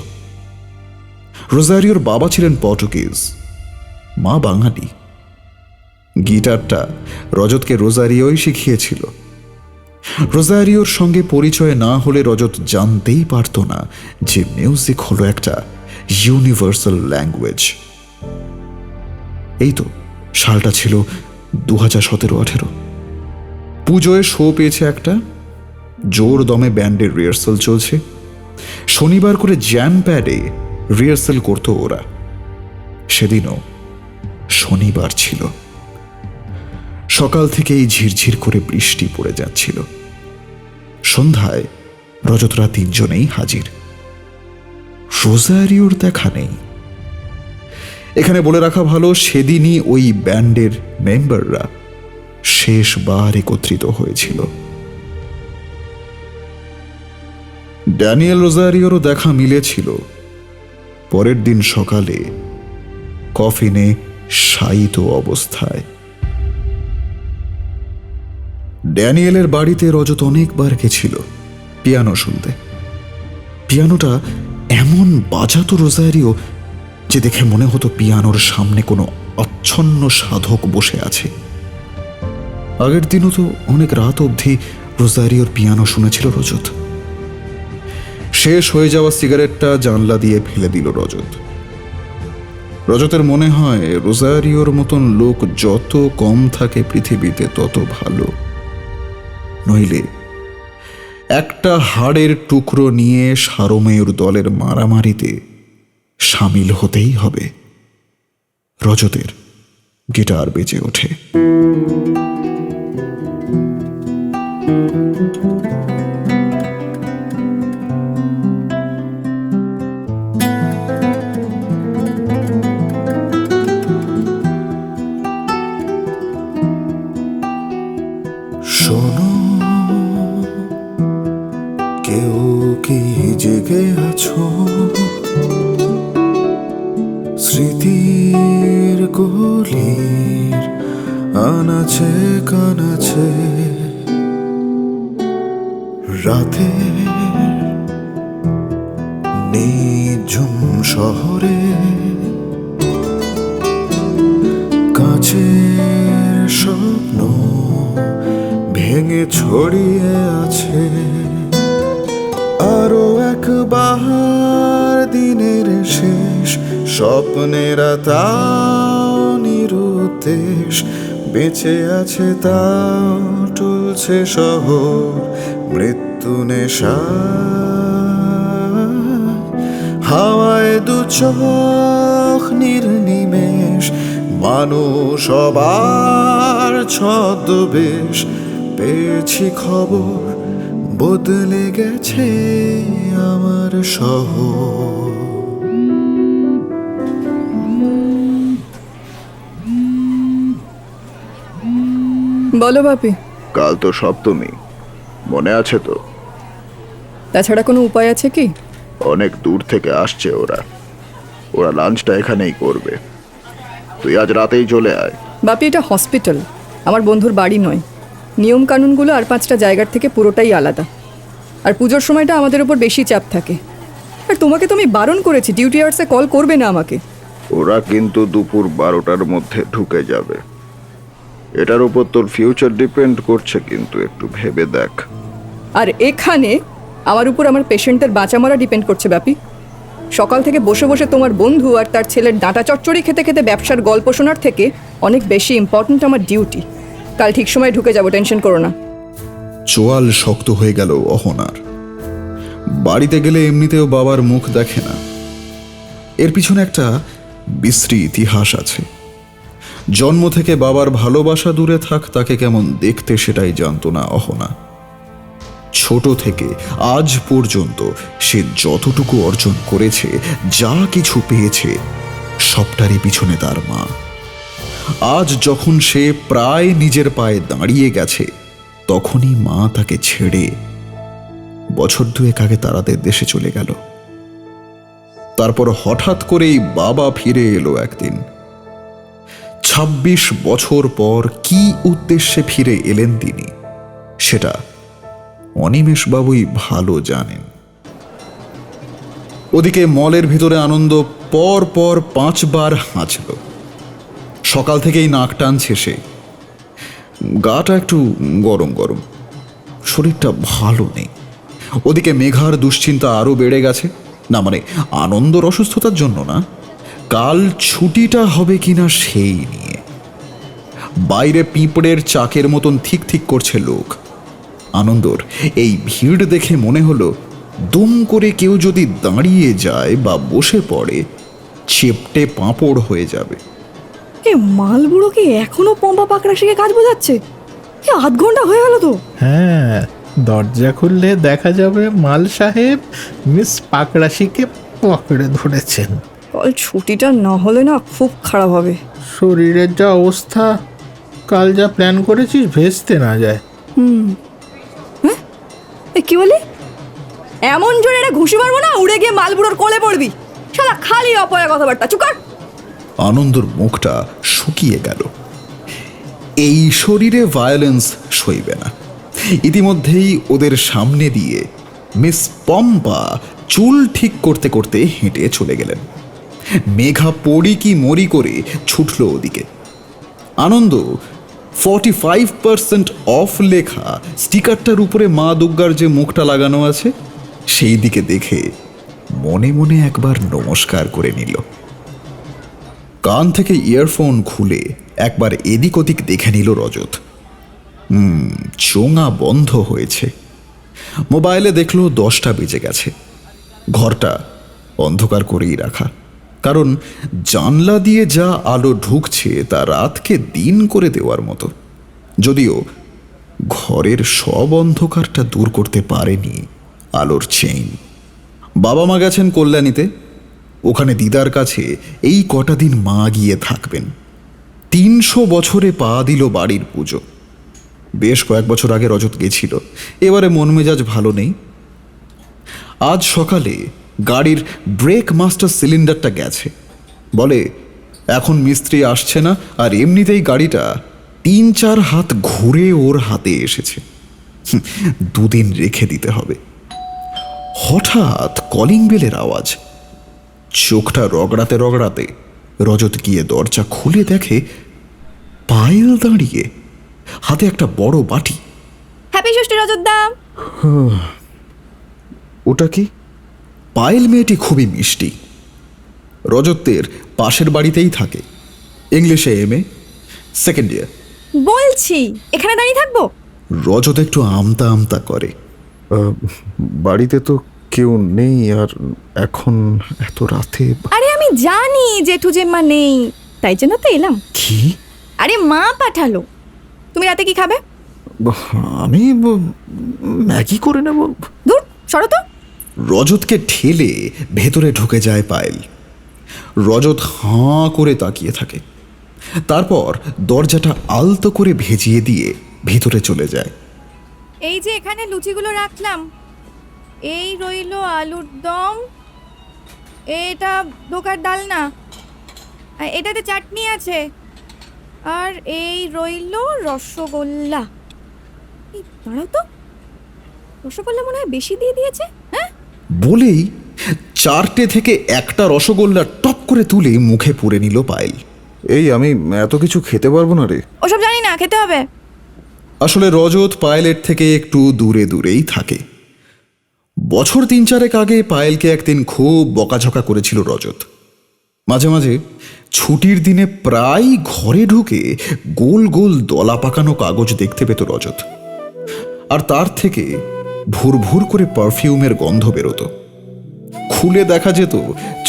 রোজারিওর বাবা ছিলেন পর্তুগিজ, মা বাঙালি। গিটারটা রজতকে রোজারিওই শিখিয়েছিল। রোজারিওর সঙ্গে পরিচয় না হলে রজত জানতেই পারত না যে মিউজিক হলো একটা ইউনিভার্সাল ল্যাঙ্গুয়েজ। এই তো সালটা ছিল 2017-18। পুজোয় শো পেয়েছে একটা, জোর দমে ব্যান্ডের রিহার্সাল চলছে। শনিবার করে জ্যাম প্যাডে রিহার্সাল করতো ওরা। সেদিনও শনিবার ছিল। সকাল থেকেই ঝিরঝির করে বৃষ্টি পড়ে যাচ্ছিল। সন্ধ্যায় রজতরা 3 জনেই হাজির। রোজারিওর দেখা নেই। এখানে বলে রাখা ভালো, সেদিনই ওই ব্যান্ডের মেম্বাররা শেষবার একত্রিত হয়েছিল। ড্যানিয়েল রোজারিওরও দেখা মিলেছিল পরের দিন সকালে কফিনে শায়িত অবস্থায়। ড্যানিয়েলের বাড়িতে রজত অনেকবার গেছিল পিয়ানো শুনতে। পিয়ানোটা এমন বাজাতো রোজারিও যে দেখে মনে হতো পিয়ানোর সামনে কোনো অচ্ছন্ন সাধক বসে আছে। আগের দিনও তো অনেক রাত অবধি রোজারিওর পিয়ানো শুনেছিল রজত। শেষ হয়ে যাওয়া সিগারেটটা জানলা দিয়ে ফেলে দিল রজত। রজতের মনে হয় রোজারিওর মতন লোক যত কম থাকে পৃথিবীতে তত ভালো, নইলে একটা হাড়ের টুকরো নিয়ে সারমেয়র দলের মারামারিতে সামিল হতেই হবে। রজতের গিটার বেজে ওঠে। শোনো, কেউ কি জেগে আছো? স্মৃতির গলির আনাচে কানাচে রাতে নিঝুম শহরে কাছের স্বপ্ন ভেঙে ছড়িয়ে আছে। আরো একবার দিনের শেষ স্বপ্নেরা তাও নিরুদ্দেশ বেঁচে আছে, তাও টুলছে শহর মৃত্যু নেশা। হাওয়ায় দু চোখ নির্নিমেষ, মানুষ সবার ছদ্মবেশ। পেয়েছি খবর বদলে গেছে আমার শহর। বলো বাপি, কাল তো সপ্তমী, মনে আছে তো? তাছাড়া কোনো উপায় আছে কি? অনেক দূর থেকে আসছে ওরা, ওরা লাঞ্চটা এখানেই করবে। তুই আজ রাতেই চলে আয়। বাপি, এটা হসপিটাল, আমার বন্ধুর বাড়ি নয়। নিয়ম কানুনগুলো আর 5টা জায়গার থেকে পুরোটাই আলাদা। আর পুজোর সময়টা আমাদের উপর বেশি চাপ থাকে। আর তোমাকে তো আমি বারণ করেছি ডিউটি আওয়ার্সে কল করবে না আমাকে। ওরা কিন্তু দুপুর 12টার মধ্যে ঢুকে যাবে। এটার উপর তোর ফিউচার ডিপেন্ড করছে, কিন্তু একটু ভেবে দেখ। আর এখানে আমার উপর আমার পেশেন্টের বাঁচা মরা ডিপেন্ড করছে বাপি। সকাল থেকে বসে বসে তোমার বন্ধু আর তার ছেলের ডাঁটা চচ্চড়ি খেতে খেতে ব্যবসার গল্প শোনার থেকে অনেক বেশি ইম্পর্ট্যান্ট আমার ডিউটি। কাল ঠিক সময় ঢুকে যাবো, টেনশন করো না। চোয়াল শক্ত হয়ে গেল অহনার। বাড়িতে গেলে এমনিতেও বাবার মুখ দেখে না। এর পিছনে একটা বিশ্রী ইতিহাস আছে। জন্ম থেকে বাবার ভালোবাসা দূরে থাক তাকে কেমন দেখতে সেটাই জানতো না অহনা। ছোট থেকে আজ পর্যন্ত সে যতটুকু অর্জন করেছে, যা কিছু পেয়েছে, সবটারই পিছনে তার মা। আজ যখন সে প্রায় নিজের পায়ে দাঁড়িয়ে গেছে, তখনই মা তাকে ছেড়ে বছর 2 আগে তারাদের দেশে চলে গেল। তারপর হঠাৎ করেই বাবা ফিরে এলো একদিন। 26 বছর পর কি উদ্দেশ্যে ফিরে এলেন তিনি, সেটা অনিমেষ বাবুই ভালো জানেন। ওদিকে মলের ভিতরে আনন্দ পর পর 5 বার হাঁচল। সকাল থেকেই নাক টানছে সে। গাটা একটু গরম গরম, শরীরটা ভালো নেই। ওদিকে মেঘার দুশ্চিন্তা আরো বেড়ে গেছে। না মানে আনন্দর অসুস্থতার জন্য না, কাল ছুটিটা হবে কিনা সেই নিয়ে। বাইরে পিঁপড়ের চাকের মতন ঠিক ঠিক করছে লোক। আনন্দর এই ভিড় দেখে মনে হলো দুম করে কেউ যদি দাঁড়িয়ে যায় বা বসে পড়ে, চেপটে পাঁপড় হয়ে যাবে। এ মালবুড়ো কি এখনো পম্পা পাকড়া শিখে কাজ বোঝাচ্ছে? এ 8 ঘন্টা হয়ে গেল তো। হ্যাঁ, দরজা খুললে দেখা যাবে মাল সাহেব মিস পাকড়াশিকে পকড়ে ধরেছেন। কাল ছুটিটা না হলে না খুব খারাপ হবে। শরীরের যা অবস্থা, কাল যা প্ল্যান করেছিস ভেস্তে না যায়। হ্যাঁ, এ কি বলি? এমন জোরে এটা ঘুষি মারবো না উড়ে গিয়ে মালবুড়োর কোলে পড়বি। শালা খালি অপয়া কথাবার্তা, চুপ কর। আনন্দর মুখটা শুকিয়ে গেল। এই শরীরে ভায়োলেন্স সইবে না। ইতিমধ্যেই ওদের সামনে দিয়ে মিস পম্পা চুল ঠিক করতে করতে হেঁটে চলে গেলেন। মেঘা পড়ি কি মরি করে ছুটল ওদিকে। আনন্দ 45% অফ লেখা স্টিকারটার উপরে মা দুর্গার যে মুখটা লাগানো আছে, সেই দিকে দেখে মনে মনে একবার নমস্কার করে নিল। কান থেকে ইয়ারফোন খুলে একবার এদিক ওদিক দেখে নিল রজত। চোঙা বন্ধ হয়েছে। মোবাইলে দেখলো 10টা বেজে গেছে। ঘরটা অন্ধকার করেই রাখা, কারণ জানলা দিয়ে যা আলো ঢুকছে তা রাতকে দিন করে দেওয়ার মতো। যদিও ঘরের সব অন্ধকারটা দূর করতে পারেনি আলোর চেইন। বাবা মা গেছেন কল্যাণীতে, ওখানে দিদার কাছে এই কটা দিন মা গিয়ে থাকবেন। 300 বছরে পা দিল বাড়ির পুজো। বেশ কয়েক বছর আগে রজত গেছিল, এবারে মন মেজাজ ভালো নেই। আজ সকালে গাড়ির ব্রেক মাস্টার সিলিন্ডারটা গেছে, বলে এখন মিস্ত্রি আসছে না, আর এমনিতেই গাড়িটা 3-4 হাত ঘুরে ওর হাতে এসেছে। 2 দিন রেখে দিতে হবে। হঠাৎ কলিং বেলের আওয়াজ। চোখটা রগড়াতে রগড়াতে রজত গিয়ে দরজা খুলে দেখে পায়েল দাঁড়িয়ে, হাতে একটা বড় বাটি। হ্যাপি ষষ্ঠী রজতদা। ওটা কি? পায়েল মেয়েটি খুবই মিষ্টি। রজতের পাশের বাড়িতেই থাকে, ইংলিশে MA, 2nd ইয়ার। বলছি এখানে দাঁড়িয়ে থাকবো? রজত একটু আমতা আমতা করে। বাড়িতে তো কেউ নেই, আর এখন এত রাতে আরে আমি জানি জেঠু জেম্মা নেই, তাই জন্য তো এলাম। কি? আরে মা পাঠালো। তুমি রাতে কি খাবে? আমি ম্যাগি করে নেব। দূর সরো তো। রজতকে ঠেলে ভেতরে ঢুকে যায় পায়েল। রজত হাঁ করে তাকিয়ে থাকে, তারপর দরজাটা আলতো করে ভেজিয়ে দিয়ে ভিতরে চলে যায়। এই যে এখানে লুচিগুলো রাখলাম, এই রইলো আলুর দম, এটা ধোকার ডাল না, এটাতে চাটনি আছে, আর এই রইলো রসগোল্লা। এই দাঁড়াও তো, রসগোল্লা মনে হয় বেশি দিয়ে দিয়েছে। হ্যাঁ বলেই 4টে থেকে একটা রসগোল্লা টপ করে তুলে মুখে পুরে নিল পায়েল। এই আমি এত কিছু খেতে পারবো না রে। ওসব জানি না, খেতে হবে। আসলে রজত পায়েলের থেকে একটু দূরে দূরেই থাকে। বছর 3-4 আগে পায়েলকে একদিন খুব বকাঝকা করেছিল রজত। মাঝে মাঝে ছুটির দিনে প্রায় ঘরে ঢুকে গোল গোল দলা পাকানো কাগজ দেখতে পেত রজত, আর তার থেকে ভুর ভুর করে পারফিউমের গন্ধ বেরোতো। খুলে দেখা যেত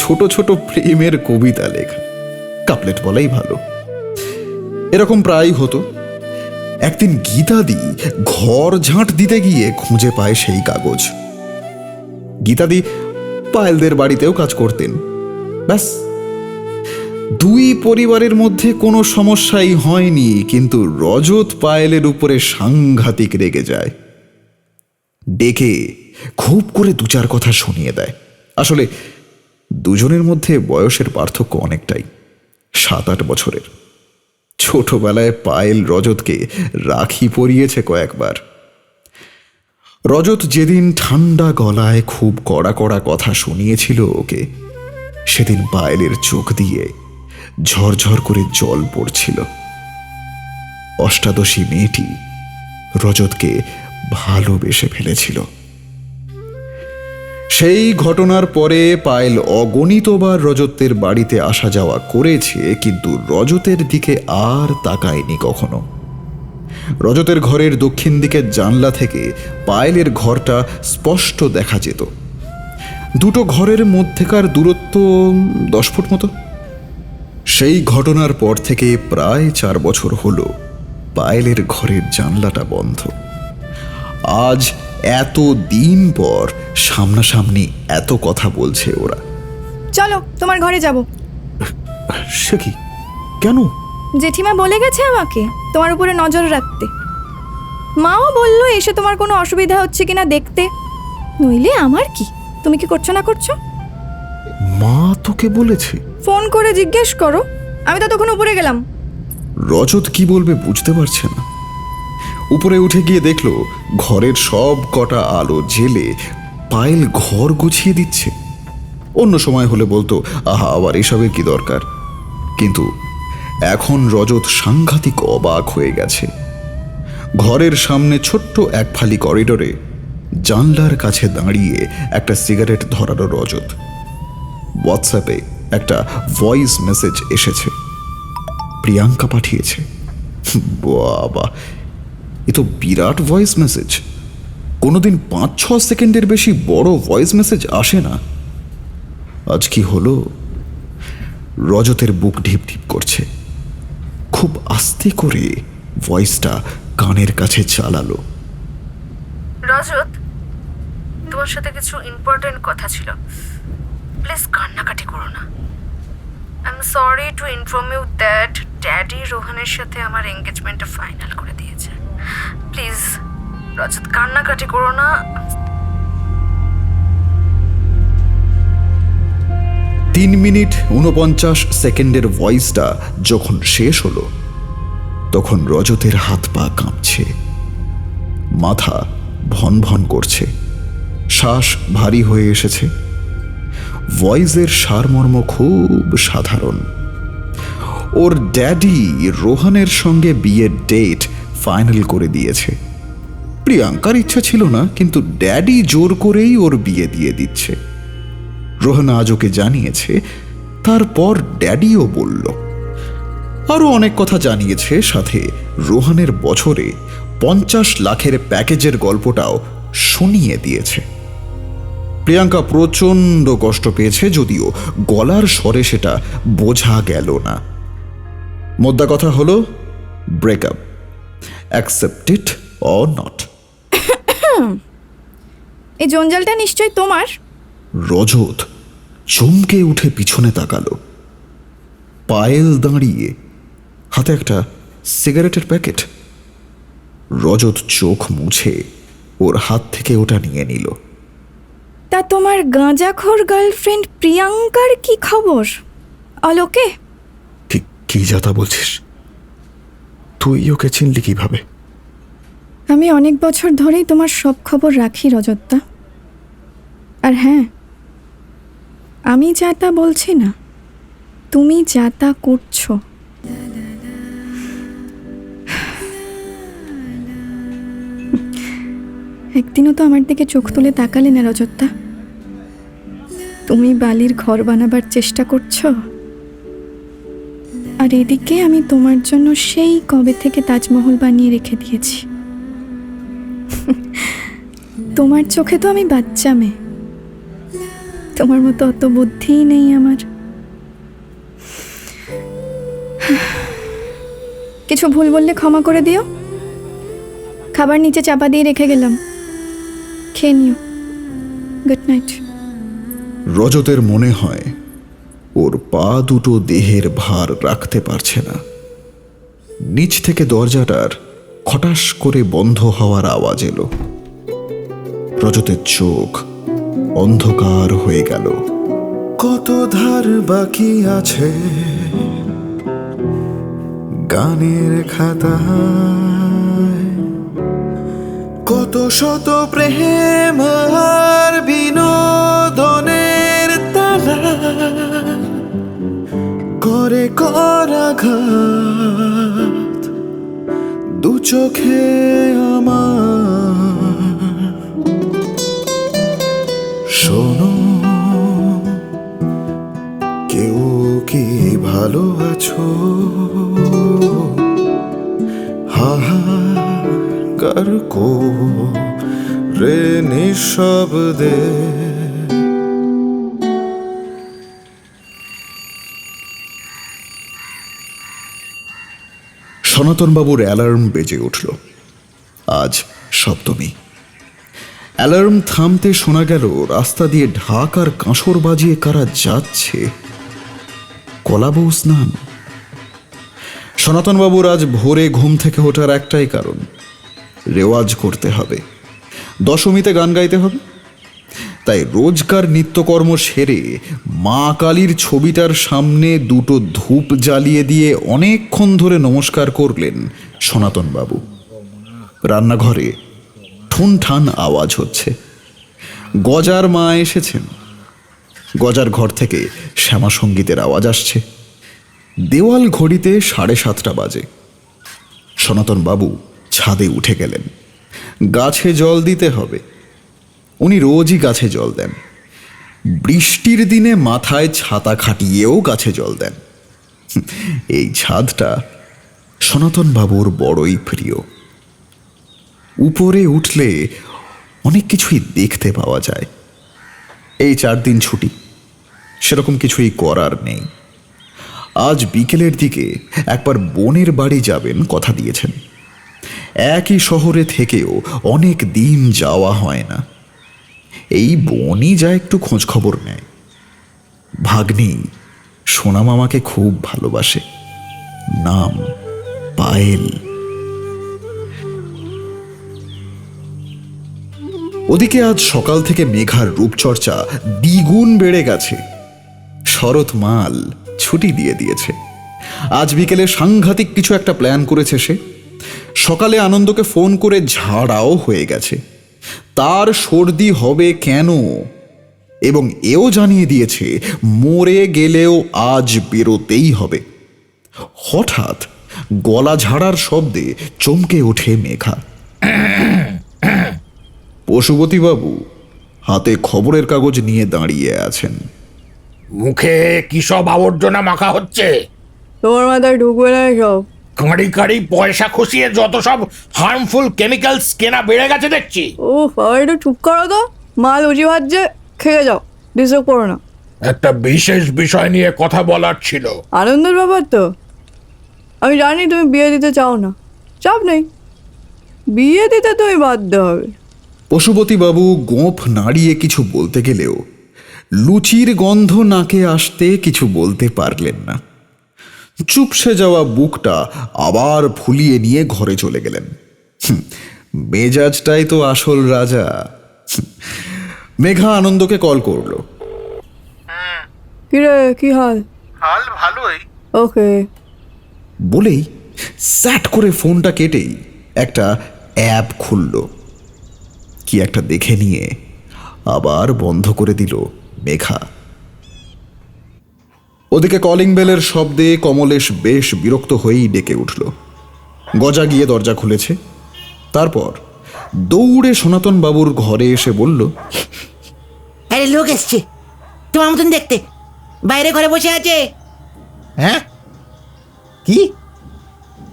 ছোট ছোট প্রেমের কবিতা লেখা, কাপলেট বলাই ভালো। এরকম প্রায় হতো। একদিন গীতাদি ঘর ঝাঁট দিতে গিয়ে খুঁজে পায় সেই কাগজ। গীতাদি পায়েলদের বাড়িতেও কাজ করতেন। ব্যাস, 2 পরিবারের মধ্যে কোনো সমস্যাই হয়নি, কিন্তু রজত পায়েলের উপরে সাংঘাতিক রেগে যায়। ডেকে খুব করে 2-4 কথা শুনিয়ে দেয়। আসলে দুজনের মধ্যে বয়সের পার্থক্য অনেকটাই, 7-8 বছরের। ছোটবেলায় পায়েল রজতকে রাখি পরিয়েছে কয়েকবার। রজত যেদিন ঠান্ডা গলায় খুব কড়া কড়া কথা শুনিয়েছিল ওকে, সেদিন পায়েলের চোখ দিয়ে ঝরঝর করে জল পড়ছিল। অষ্টাদশী মেয়েটি রজতকে ভালোবেসে ফেলেছিল। সেই ঘটনার পরে পায়েল অগণিতবার রজতের বাড়িতে আসা যাওয়া করেছে, কিন্তু রজতের দিকে আর তাকায়নি কখনো। রজতের ঘরের দক্ষিণ দিকের জানলা থেকে পায়েলের ঘরটা স্পষ্ট দেখা যেত। 2 ঘরের মধ্যেকার দূরত্ব 10 ফুট মতো। সেই ঘটনার পর থেকে প্রায় 4 বছর হলো পায়েলের ঘরের জানলাটা বন্ধ। আজ এত দিন পর সামনাসামনি এত কথা বলছে ওরা। চলো তোমার ঘরে যাব। সে কি? কেন? জেঠিমা বলে গেছে আমাকে তোমার উপরে নজর রাখতে। মাও বলল এসে তোমার কোনো অসুবিধা হচ্ছে কিনা দেখতে, নইলে আমার কি, তুমি কি করছো না করছো। মা তোকে বলেছে? ফোন করে জিজ্ঞেস করো, আমি তো তখন উপরে গেলাম। রজত কি বলবে বুঝতে পারছে না। উপরে উঠে গিয়ে দেখলো ঘরের সব কটা আলো জেলে পায়েল ঘর গুছিয়ে দিচ্ছে। অন্য সময় হলে বলতো আহা আবার এসবের কি দরকার, কিন্তু এখন রজত সাংঘাতিক অবাক হয়ে গেছে। ঘরের সামনে ছোট্ট এক ফালি করিডোরে জানলার কাছে দাঁড়িয়ে একটা সিগারেট ধরালো রজত। হোয়াটসঅ্যাপে একটা ভয়েস মেসেজ এসেছে, প্রিয়াঙ্কা পাঠিয়েছে। বাবা, এ তো বিরাট ভয়েস মেসেজ। কোনোদিন 5-6 সেকেন্ডের বেশি বড় ভয়েস মেসেজ আসে না। আজ কি হলো? রজতের বুক ঢিপ ঢিপ করছে। খুব আস্তে করে ভয়েসটা কানের কাছে চালালো। রজত, তোমার সাথে কিছু ইম্পর্টেন্ট কথা ছিল, প্লিজ কান্নাকাটি করো না। I am sorry to inform you that daddy রোহনের সাথে আমার এঙ্গেজমেন্টটা ফাইনাল করে দিয়েছে। প্লিজ রজত, কান্নাকাটি করো না। 3 মিনিট 49 সেকেন্ডের ভয়েসটা যখন শেষ হলো, তখন রজতের হাত পা কাঁপছে, মাথা ভন ভন করছে, শ্বাস ভারী হয়ে এসেছে। ভয়েসের সারমর্ম খুব সাধারণ। ওর ড্যাডি রোহানের সঙ্গে বিয়ের ডেট ফাইনাল করে দিয়েছে। প্রিয়াঙ্কার ইচ্ছা ছিল না, কিন্তু ড্যাডি জোর করেই ওর বিয়ে দিয়ে দিচ্ছে। রোহন আজ ওকে জানিয়েছে, তারপর ড্যাডিও বলল। আরও অনেক কথা জানিয়েছে, সাথে রোহানের বছরে 50 লাখের প্যাকেজের গল্পটাও শুনিয়ে দিয়েছে। প্রিয়াঙ্কা প্রচণ্ড কষ্ট পেয়েছে, যদিও গলার স্বরে সেটা বোঝা গেল না। মোদ্দা কথা হলো breakup, accept it or not. এই জঞ্জালটা নিশ্চয়ই তোমার। রজত চমকে উঠে পিছনে তাকালো। পায়েল দাঁড়িয়ে, হাতে একটা সিগারেটের প্যাকেট। রজত চোখ মুছে ওর হাত থেকে ওটা নিয়ে নিল। তা তোমার গাঁজাখোর গার্লফ্রেন্ড প্রিয়াঙ্কার কি খবর? অলোকে? কি যাতা বলছিস? তুই ওকে চিনলি কিভাবে? আমি অনেক বছর ধরেই তোমার সব খবর রাখি রজতদা। আর হ্যাঁ, আমি যা তা বলছি না, তুমি যা তা করছো। একদিনও তো আমার দিকে চোখ তুলে তাকালে না রজতদা। তুমি বালির ঘর বানাবার চেষ্টা করছো, আর এদিকে আমি তোমার জন্য সেই কবে থেকে তাজমহল বানিয়ে রেখে দিয়েছি। তোমার চোখে তো আমি বাচ্চা মেয়ে, তোমার মতো অত বুদ্ধিই নেই আমার। কিছু ভুল বললে ক্ষমা করে দিও। খাবার নিচে চাপা দিয়ে রেখে গেলাম, খেয়ে নিও। Good night. রজতের মনে হয় ওর পা দুটো দেহের ভার রাখতে পারছে না। নিচ থেকে দরজাটার খটাস করে বন্ধ হওয়ার আওয়াজ এলো। রজতের চোখ অন্ধকার হয়ে গেল। কত ধার বাকি আছে গানের খাতায়, কত শত প্রেম আর বিনোদনের তালা করে করাঘাত দু চোখে আমার। শোনো, কেউ কি ভালো আছো? হাহাকার করে নিঃশব্দে। সনাতনবাবুর অ্যালার্ম বেজে উঠল। আজ সপ্তমী। অ্যালার্ম থামতে শোনা গেল রাস্তা দিয়ে ঢাক আর কাঁসর বাজিয়ে কারা যাচ্ছে। কলাবউ স্নান। সনাতনবাবুর আজ ভোরে ঘুম থেকে ওঠার একটাই কারণ, রেওয়াজ করতে হবে, দশমীতে গান গাইতে হবে। তাই রোজকার নিত্যকর্ম সেরে মা কালীর ছবিটার সামনে দুটো ধূপ জ্বালিয়ে দিয়ে অনেকক্ষণ ধরে নমস্কার করলেন সনাতনবাবু। রান্নাঘরে ঠুনঠান আওয়াজ হচ্ছে। গজার মা এসেছেন। গজার ঘর থেকে শ্যামা সঙ্গীতের আওয়াজ আসছে। দেওয়াল ঘড়িতে 7:30 বাজে। সনাতনবাবু ছাদে উঠে গেলেন। গাছে জল দিতে হবে। উনি রোজই গাছে জল দেন, বৃষ্টির দিনে মাথায় ছাতা খাটিয়েও গাছে জল দেন। এই ছাদটা সনাতন বাবুর বড়ই প্রিয়। উপরে উঠলে অনেক কিছুই দেখতে পাওয়া যায়। এই 4 দিন ছুটি, সেরকম কিছুই করার নেই। আজ বিকেলের দিকে একবার বোনের বাড়ি যাবেন কথা দিয়েছেন। একই শহরে থেকেও অনেক দিন যাওয়া হয় না। এই বোনই যা একটু খোঁজ খবর নেয়। ভাগ্নি সোনা মামাকে খুব ভালোবাসে, নাম পায়েল। ওদিকে আজ সকাল থেকে মেঘার রূপচর্চা দ্বিগুণ বেড়ে গেছে। শরৎ মাল ছুটি দিয়ে দিয়েছে। আজ বিকেলে সাংঘাতিক কিছু একটা প্ল্যান করেছে সে। সকালে আনন্দকে ফোন করে ঝাড়াও হয়ে গেছে, তার সর্দি হবে কেন, এবং এও জানিয়ে দিয়েছে মরে গেলেও আজ বেরোতেই হবে। হঠাৎ গলা ঝাড়ার শব্দে চমকে ওঠে মেঘা। পশুপতিবাবু হাতে খবরের কাগজ নিয়ে দাঁড়িয়ে আছেন। মুখে কি সব আবর্জনা মাখা হচ্ছে? তোমার মাথায় ঢুকবে না সব। কাঁড়ি কাঁড়ি পয়সা খসিয়ে যত সব হার্মফুল কেমিক্যালস কেনা বেড়ে গেছে দেখছি। ও বাবা, একটু চুপ করো তো। মাল উজি ভাজছে, খেয়ে যাও, ডিস্টার্ব করো না। একটা বিশেষ বিষয় নিয়ে কথা বলার ছিল। আনন্দের ব্যাপার তো। আমি জানি তুমি বিয়ে দিতে চাও না, চাপ নেই, বিয়ে দিতে তুমি বাধ্য হবে। পশুপতিবাবু গোঁফ নাড়িয়ে কিছু বলতে গেলেও লুচির গন্ধ নাকে আসতে কিছু বলতে পারলেন না। চুপসে যাওয়া বুকটা আবার ফুলিয়ে নিয়ে ঘরে চলে গেলেন। মেজাজটাই তো আসল রাজা। মেঘা আনন্দকে কল করলো। কিরে, কি হাল? হাল ভালোই। ওকে। বলেই স্যাট করে ফোনটা কেটেই একটা অ্যাপ খুলল। কি একটা দেখে নিয়ে আবার বন্ধ করে দিল মেঘা। ওদিকে কলিং বেলের শব্দে কমলেশ বেশ বিরক্ত হয়েই ডেকে উঠল। গজা গিয়ে দরজা খুলেছে। তারপর দৌড়ে সনাতন বাবুর ঘরে এসে বলল, আরে লোক এসছে তোমার মতন দেখতে, বাইরে ঘরে বসে আছে। হ্যাঁ, কি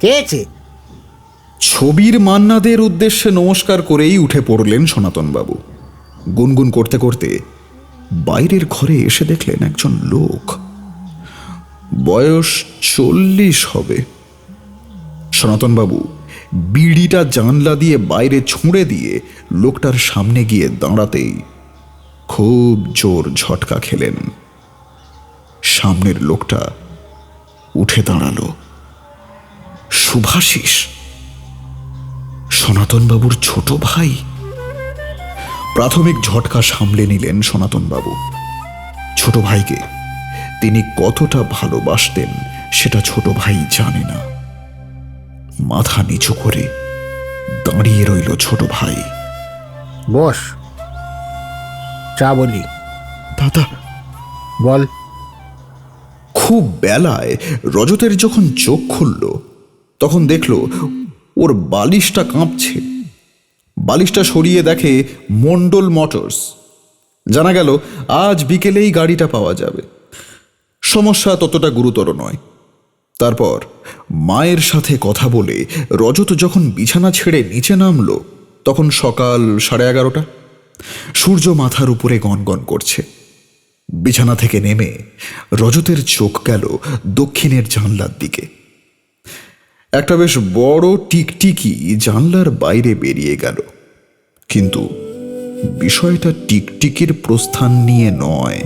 খেয়েছে? ছবির মান্নাদের উদ্দেশ্যে নমস্কার করেই উঠে পড়লেন সনাতন বাবু। গুনগুন করতে করতে বাইরের ঘরে এসে দেখলেন একজন লোক, বয়স 40 হবে। সনাতন বাবু বিড়িটা জানলা দিয়ে বাইরে ছুঁড়ে দিয়ে লোকটার সামনে গিয়ে দাঁড়াতেই খুব জোর ঝটকা খেলেন। সামনের লোকটা উঠে দাঁড়ালো। শুভাশিস, সনাতন বাবুর ছোট ভাই। প্রাথমিক ঝটকা সামলে নিলেন সনাতন বাবু। ছোট ভাইকে তিনি কতটা ভালোবাসতেন সেটা ছোট ভাই জানে না। মাথা নিচু করে দাঁড়িয়ে রইল ছোট ভাই। বস, চা বলি। দাদা, বল। খুব বেলায় রজতের যখন চোখ খুলল তখন দেখল ওর বালিশটা কাঁপছে। বালিশটা সরিয়ে দেখে মন্ডল মোটরস। জানা গেল আজ বিকেলেই গাড়িটা পাওয়া যাবে। সমস্যা ততটা গুরুতর নয়। তারপর মায়ের সাথে কথা বলে রজত যখন বিছানা ছেড়ে নিচে নামল তখন সকাল 11:30। সূর্য মাথার উপরে গনগন করছে। বিছানা থেকে নেমে রজতের চোখ গেল দক্ষিণের জানলার দিকে। একটা বেশ বড় টিকটিকি জানলার বাইরে বেরিয়ে গেল। কিন্তু বিষয়টা টিকটিকির প্রস্থান নিয়ে নয়,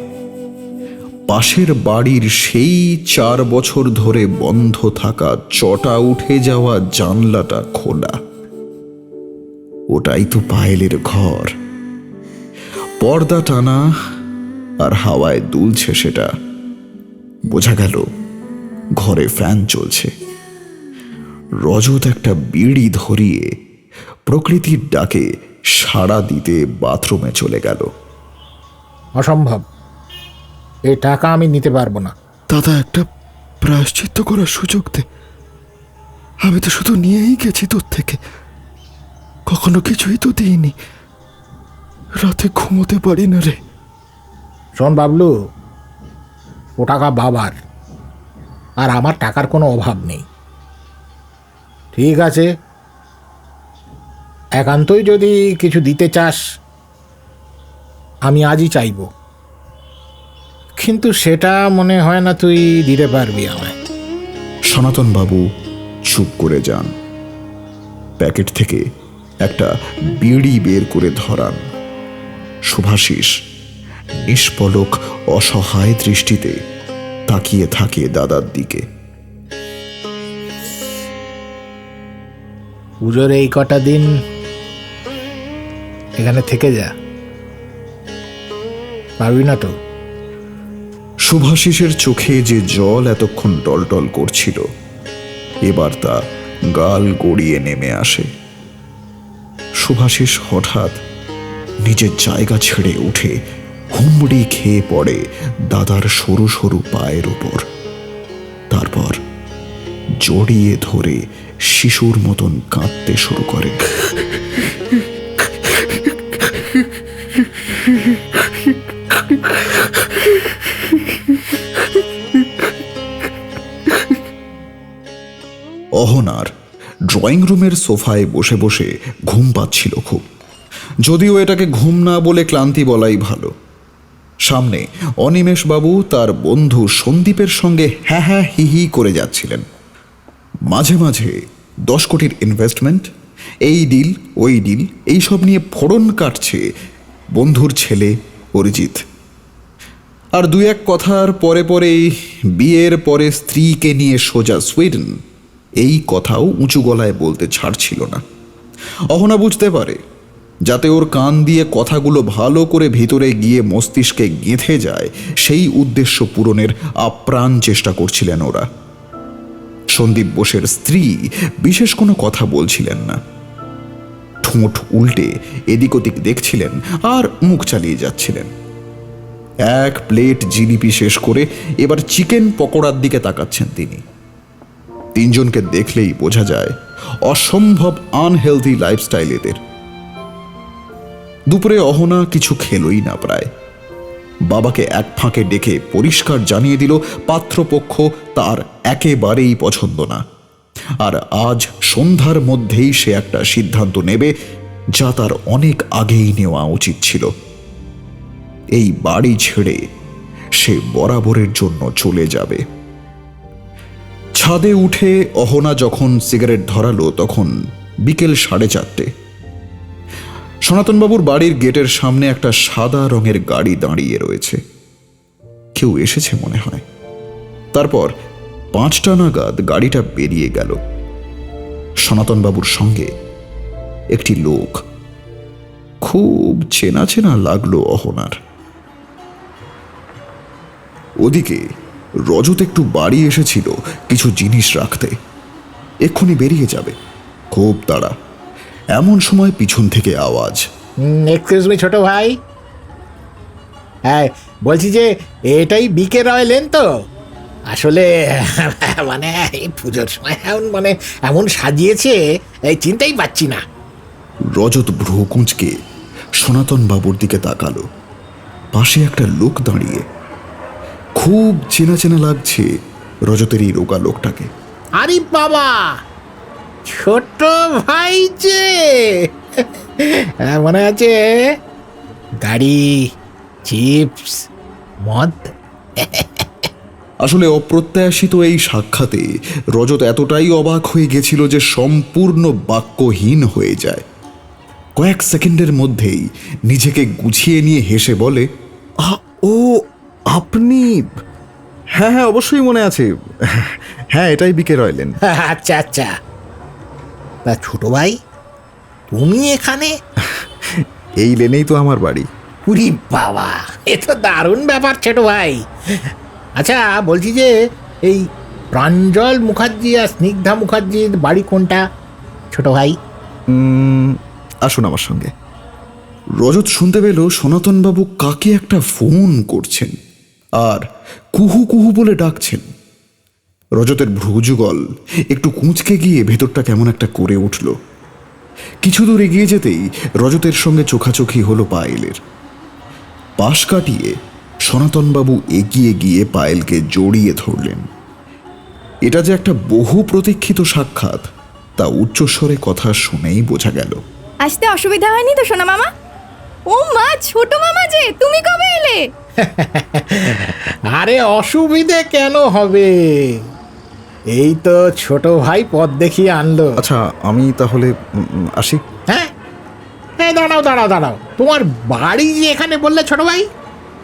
পাশের বাড়ির সেই 4 বছর ধরে বন্ধ থাকা চটা উঠে যাওয়া জানলাটা খোলা। ওটাই তো পায়েলের ঘর। পর্দা টানা আর হাওয়ায় দুলছে সেটা। বোঝা গেল ঘরে ফ্যান চলছে। রজত একটা বিড়ি ধরিয়ে প্রকৃতির ডাকে সাড়া দিতে বাথরুমে চলে গেল। অসম্ভব, এই টাকা আমি নিতে পারবো না। দাদা, একটা প্রায়শ্চিত্ত করার সুযোগ দে। আমি তো শুধু নিয়েই গেছি তোর থেকে, কখনো কিছুই তো দিইনি। রাতে ঘুমোতে পারি না রে। শোন বাবলু, ও টাকা বাবার, আর আমার টাকার কোনো অভাব নেই। ঠিক আছে, একান্তই যদি কিছু দিতে চাস আমি আজই চাইব, কিন্তু সেটা মনে হয় না তুই দিতে পারবি আমায়। সনাতন বাবু চুপ করে যান। প্যাকেট থেকে একটা বিড়ি বের করে ধরান। শুভাশিস নিষ্পলক অসহায় দৃষ্টিতে তাকিয়ে থাকে দাদার দিকে। পুজোর এই কটা দিন এখানে থেকে যা, পারবি না তো? শুভাশিসের চোখে যে জল এতক্ষণ টলটল করছিল, এবার তা গাল গড়িয়ে নেমে আসে। শুভাশিস হঠাৎ নিজের জায়গা ছেড়ে উঠে হুমড়ি খেয়ে পড়ে দাদার সরু সরু পায়ের উপর। তারপর জড়িয়ে ধরে শিশুর মতন কাঁদতে শুরু করে। অহনার ড্রয়িং রুমের সোফায় বসে বসে ঘুম পাচ্ছিল খুব, যদিও এটাকে ঘুম না বলে ক্লান্তি বলাই ভালো। সামনে অনিমেষবাবু তার বন্ধু সন্দীপের সঙ্গে হ্যাঁ হ্যাঁ হি হি করে যাচ্ছিলেন। মাঝে মাঝে 10 কোটির ইনভেস্টমেন্ট, এই ডিল ওই ডিল, এইসব নিয়ে ফোড়ন কাটছে বন্ধুর ছেলে অরিজিৎ। আর দুই এক কথার পরে পরেই বিয়ের পরে স্ত্রীকে নিয়ে সোজা সুইডেন, এই কথাও উঁচু গলায় বলতে ছাড়ছিল না। অহনা বুঝতে পারে, যাতে ওর কান দিয়ে কথাগুলো ভালো করে ভিতরে গিয়ে মস্তিষ্কে গেঁথে যায়, সেই উদ্দেশ্য পূরণের আপ্রাণ চেষ্টা করছিলেন ওরা। সন্দীপ বোসের স্ত্রী বিশেষ কোনো কথা বলছিলেন না, ঠোঁট উল্টে এদিক ওদিক দেখছিলেন আর মুখ চালিয়ে যাচ্ছিলেন। এক প্লেট জিলিপি শেষ করে এবার চিকেন পকোড়ার দিকে তাকাচ্ছেন তিনি। তিনজনকে দেখলেই বোঝা যায় অসম্ভব আনহেলদি লাইফস্টাইল এদের। দুপুরে অহনা কিছু খেলই না প্রায়। বাবাকে এক ফাঁকে ডেকে পরিষ্কার জানিয়ে দিল পাত্রপক্ষ তার একেবারেই পছন্দ না, আর আজ সন্ধ্যার মধ্যেই সে একটা সিদ্ধান্ত নেবে, যা তার অনেক আগেই নেওয়া উচিত ছিল। এই বাড়ি ছেড়ে সে বরাবরের জন্য চলে যাবে। ছাদে উঠে অহনা যখন সিগারেট ধরালো তখন বিকেল 4:30। সনাতনবাবুর বাড়ির গেটের সামনে একটা সাদা রঙের গাড়ি দাঁড়িয়ে রয়েছে। কেউ এসেছে মনে হয়। তারপর 5টা নাগাদ গাড়িটা বেরিয়ে গেল। সনাতনবাবুর সঙ্গে একটি লোক। খুব চেনা চেনা লাগলো অহনার। ওদিকে রজত একটু বাড়ি এসেছিল কিছু জিনিস রাখতে, এক্ষুনি বেরিয়ে যাবে, খুব তাড়া। এমন সময় পিছন থেকে আওয়াজ, এক্সকিউজ মি ছোট ভাই, হ্যাঁ বলছি যে এটাই বিকে রয় লেন তো? আসলে মানে এই পুজোর সময় মানে এমন সাজিয়েছে এই চিন্তাই পাচ্ছি না। রজত ভ্রু কুঁচকে সনাতন বাবুর দিকে তাকালো। পাশে একটা লোক দাঁড়িয়ে। খুব চেনা চেনা লাগছে রজতের এই রোগা লোকটাকে। আরে বাবা, ছোট ভাই যে মনে আছে, গাড়ি, চিপস, মদ। আসলে অপ্রত্যাশিত এই সাক্ষাতে রজত এতটাই অবাক হয়ে গেছিল যে সম্পূর্ণ বাক্যহীন হয়ে যায়। কয়েক সেকেন্ডের মধ্যেই নিজেকে গুছিয়ে নিয়ে হেসে বলে, ও আপনি? হ্যাঁ হ্যাঁ অবশ্যই মনে আছে, হ্যাঁ এটাই বিকে রয়লেন। আচ্ছা আচ্ছা, তা ছোট ভাই তুমি এখানে? এই লেনেই তো আমার বাড়ি। উরি বাবা, এ তো দারুণ ব্যাপার ছোট ভাই। আচ্ছা বলছি যে এই প্রাঞ্জল মুখার্জি আর স্নিগ্ধা মুখার্জির বাড়ি কোনটা ছোট ভাই? আসুন আমার সঙ্গে। রজত শুনতে পেল সনাতনবাবু কাকে একটা ফোন করছেন আর কুহু কুহু বলে ডাকছেন। রজতের ভ্রুযুগল একটু কুঁচকে গিয়ে ভেতরটা কেমন একটা করে উঠল। কিছু দূর এগিয়ে যেতেই রজতের সঙ্গে চোখাচোখি হলো পায়েলের। পাশ কাটিয়ে সনাতনবাবু এগিয়ে গিয়ে পায়েলকে জড়িয়ে ধরলেন। এটা যে একটা বহু প্রতীক্ষিত সাক্ষাৎ তা উচ্চস্বরে কথা শুনেই বোঝা গেল। আসতে অসুবিধা হয়নি তো সোনা মামা? ও মা, ছোট মামা যে, তুমি কবে এলে? আরে অসুবিধে কেন হবে, এই তো ছোট ভাই পথ দেখিয়ে আনলো। আচ্ছা, আমি তাহলে আসি। হ্যাঁ হ্যাঁ, দাঁড়াও দাঁড়াও দাঁড়াও, তোমার বাড়ি যে এখানে বললে ছোট ভাই?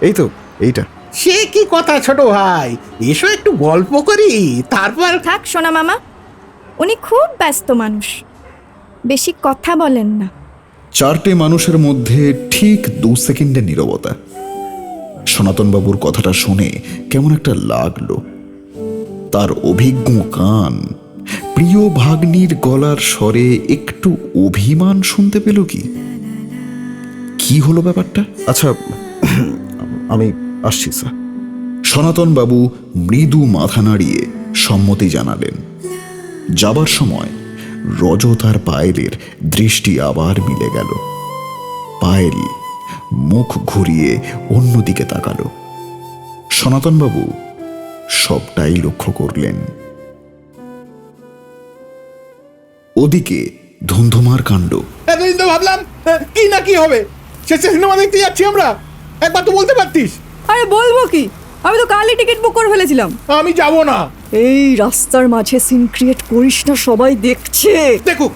এই তো এইটা। সে কি কথা ছোট ভাই, এসো একটু গল্প করি তারপর। থাক সোনা মামা, উনি খুব ব্যস্ত মানুষ, বেশি কথা বলেন না। চারটে মানুষের মধ্যে ঠিক 2 সেকেন্ডের নীরবতা। সনাতনবাবুর কথাটা শুনে কেমন একটা লাগলো। তার অভিজ্ঞ কান প্রিয় ভাগ্নির গলার স্বরে একটু অভিমান শুনতে পেল। কি হলো ব্যাপারটা? আচ্ছা, আমি আসছি স্যার। সনাতনবাবু মৃদু মাথা নাড়িয়ে সম্মতি জানালেন। যাবার সময় রজত আর পায়েলের দৃষ্টি আবার মিলে গেল। পায়েল মুখ ঘুরিয়ে অন্যদিকে তাকালো। সনাতনবাবু সবটাই লক্ষ্য করলেন। ওদিকে ধুন্ধুমার কাণ্ড। এতদিন তো ভাবলাম কি না কি হবে, শেষে সিনেমা দেখতে যাচ্ছি আমরা, একবার তো বলতে পারতিস। আরে বলবো কি, আমি তো কালই টিকিট বুক করে ফেলেছিলাম। আমি যাব না। এই রাস্তার মাঝে সিন ক্রিয়েট করিস না, সবাই দেখছে। দেখুক,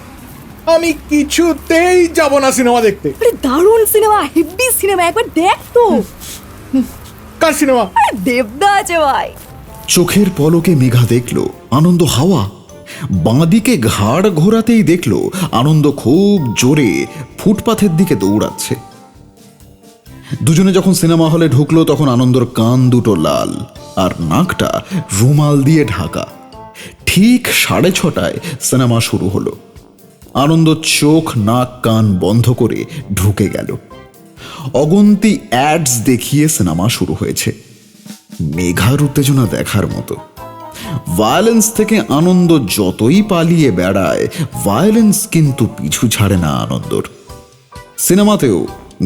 আমি কিছুতেই যাব না সিনেমা দেখতে। আরে দারুণ সিনেমা, হেভি সিনেমা, একবার দেখ তো। কার সিনেমা? আরে দেবদা আছে ভাই। চোখের পলকে মেঘা দেখল আনন্দ হাওয়া। বাঁদিকে ঘাড় ঘোরাতেই দেখল আনন্দ খুব জোরে ফুটপাথের দিকে দৌড়াচ্ছে। দুজনে যখন সিনেমা হলে ঢুকলো তখন আনন্দর কান দুটো লাল আর নাকটা রুমাল দিয়ে ঢাকা। ঠিক 6:30টায় সিনেমা শুরু হলো। আনন্দ চোখ নাক কান বন্ধ করে ঢুকে গেল। অগন্তি অ্যাডস দেখিয়ে সিনেমা শুরু হয়েছে। মেঘার উত্তেজনা দেখার মতো। ভায়োলেন্স থেকে আনন্দ যতই পালিয়ে বেড়ায়, ভায়োলেন্স কিন্তু পিছু ছাড়ে না আনন্দর। সিনেমাতেও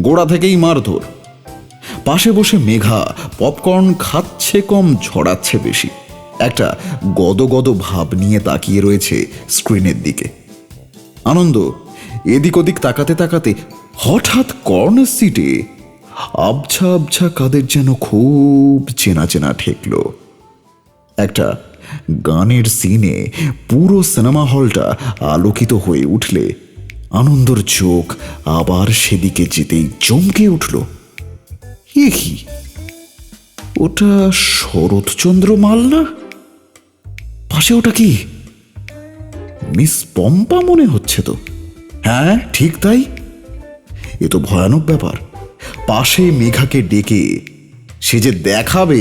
গোড়া থেকেই মারধর। পাশে বসে মেঘা পপকর্ন খাচ্ছে কম, ছড়াচ্ছে বেশি। একটা গদগদ ভাব নিয়ে তাকিয়ে রয়েছে স্ক্রিনের দিকে। আনন্দ এদিক ওদিক তাকাতে তাকাতে হঠাৎ কর্নার সিটে আবছা আবছা কাদের যেন খুব চেনা চেনা ঠেকল। একটা গানের সিনে পুরো সিনেমা হলটা আলোকিত হয়ে উঠলে আনন্দর চোখ আবার সেদিকে যেতেই চমকে উঠল। এ কি, ওটা শরৎচন্দ্র মাল না? পাশে ওটা কি? মিস পম্পা মনে হচ্ছে তো। হ্যাঁ ঠিক তাই। এ তো ভয়ানক ব্যাপার। পাশে মেঘাকে ডেকে সে যে দেখাবে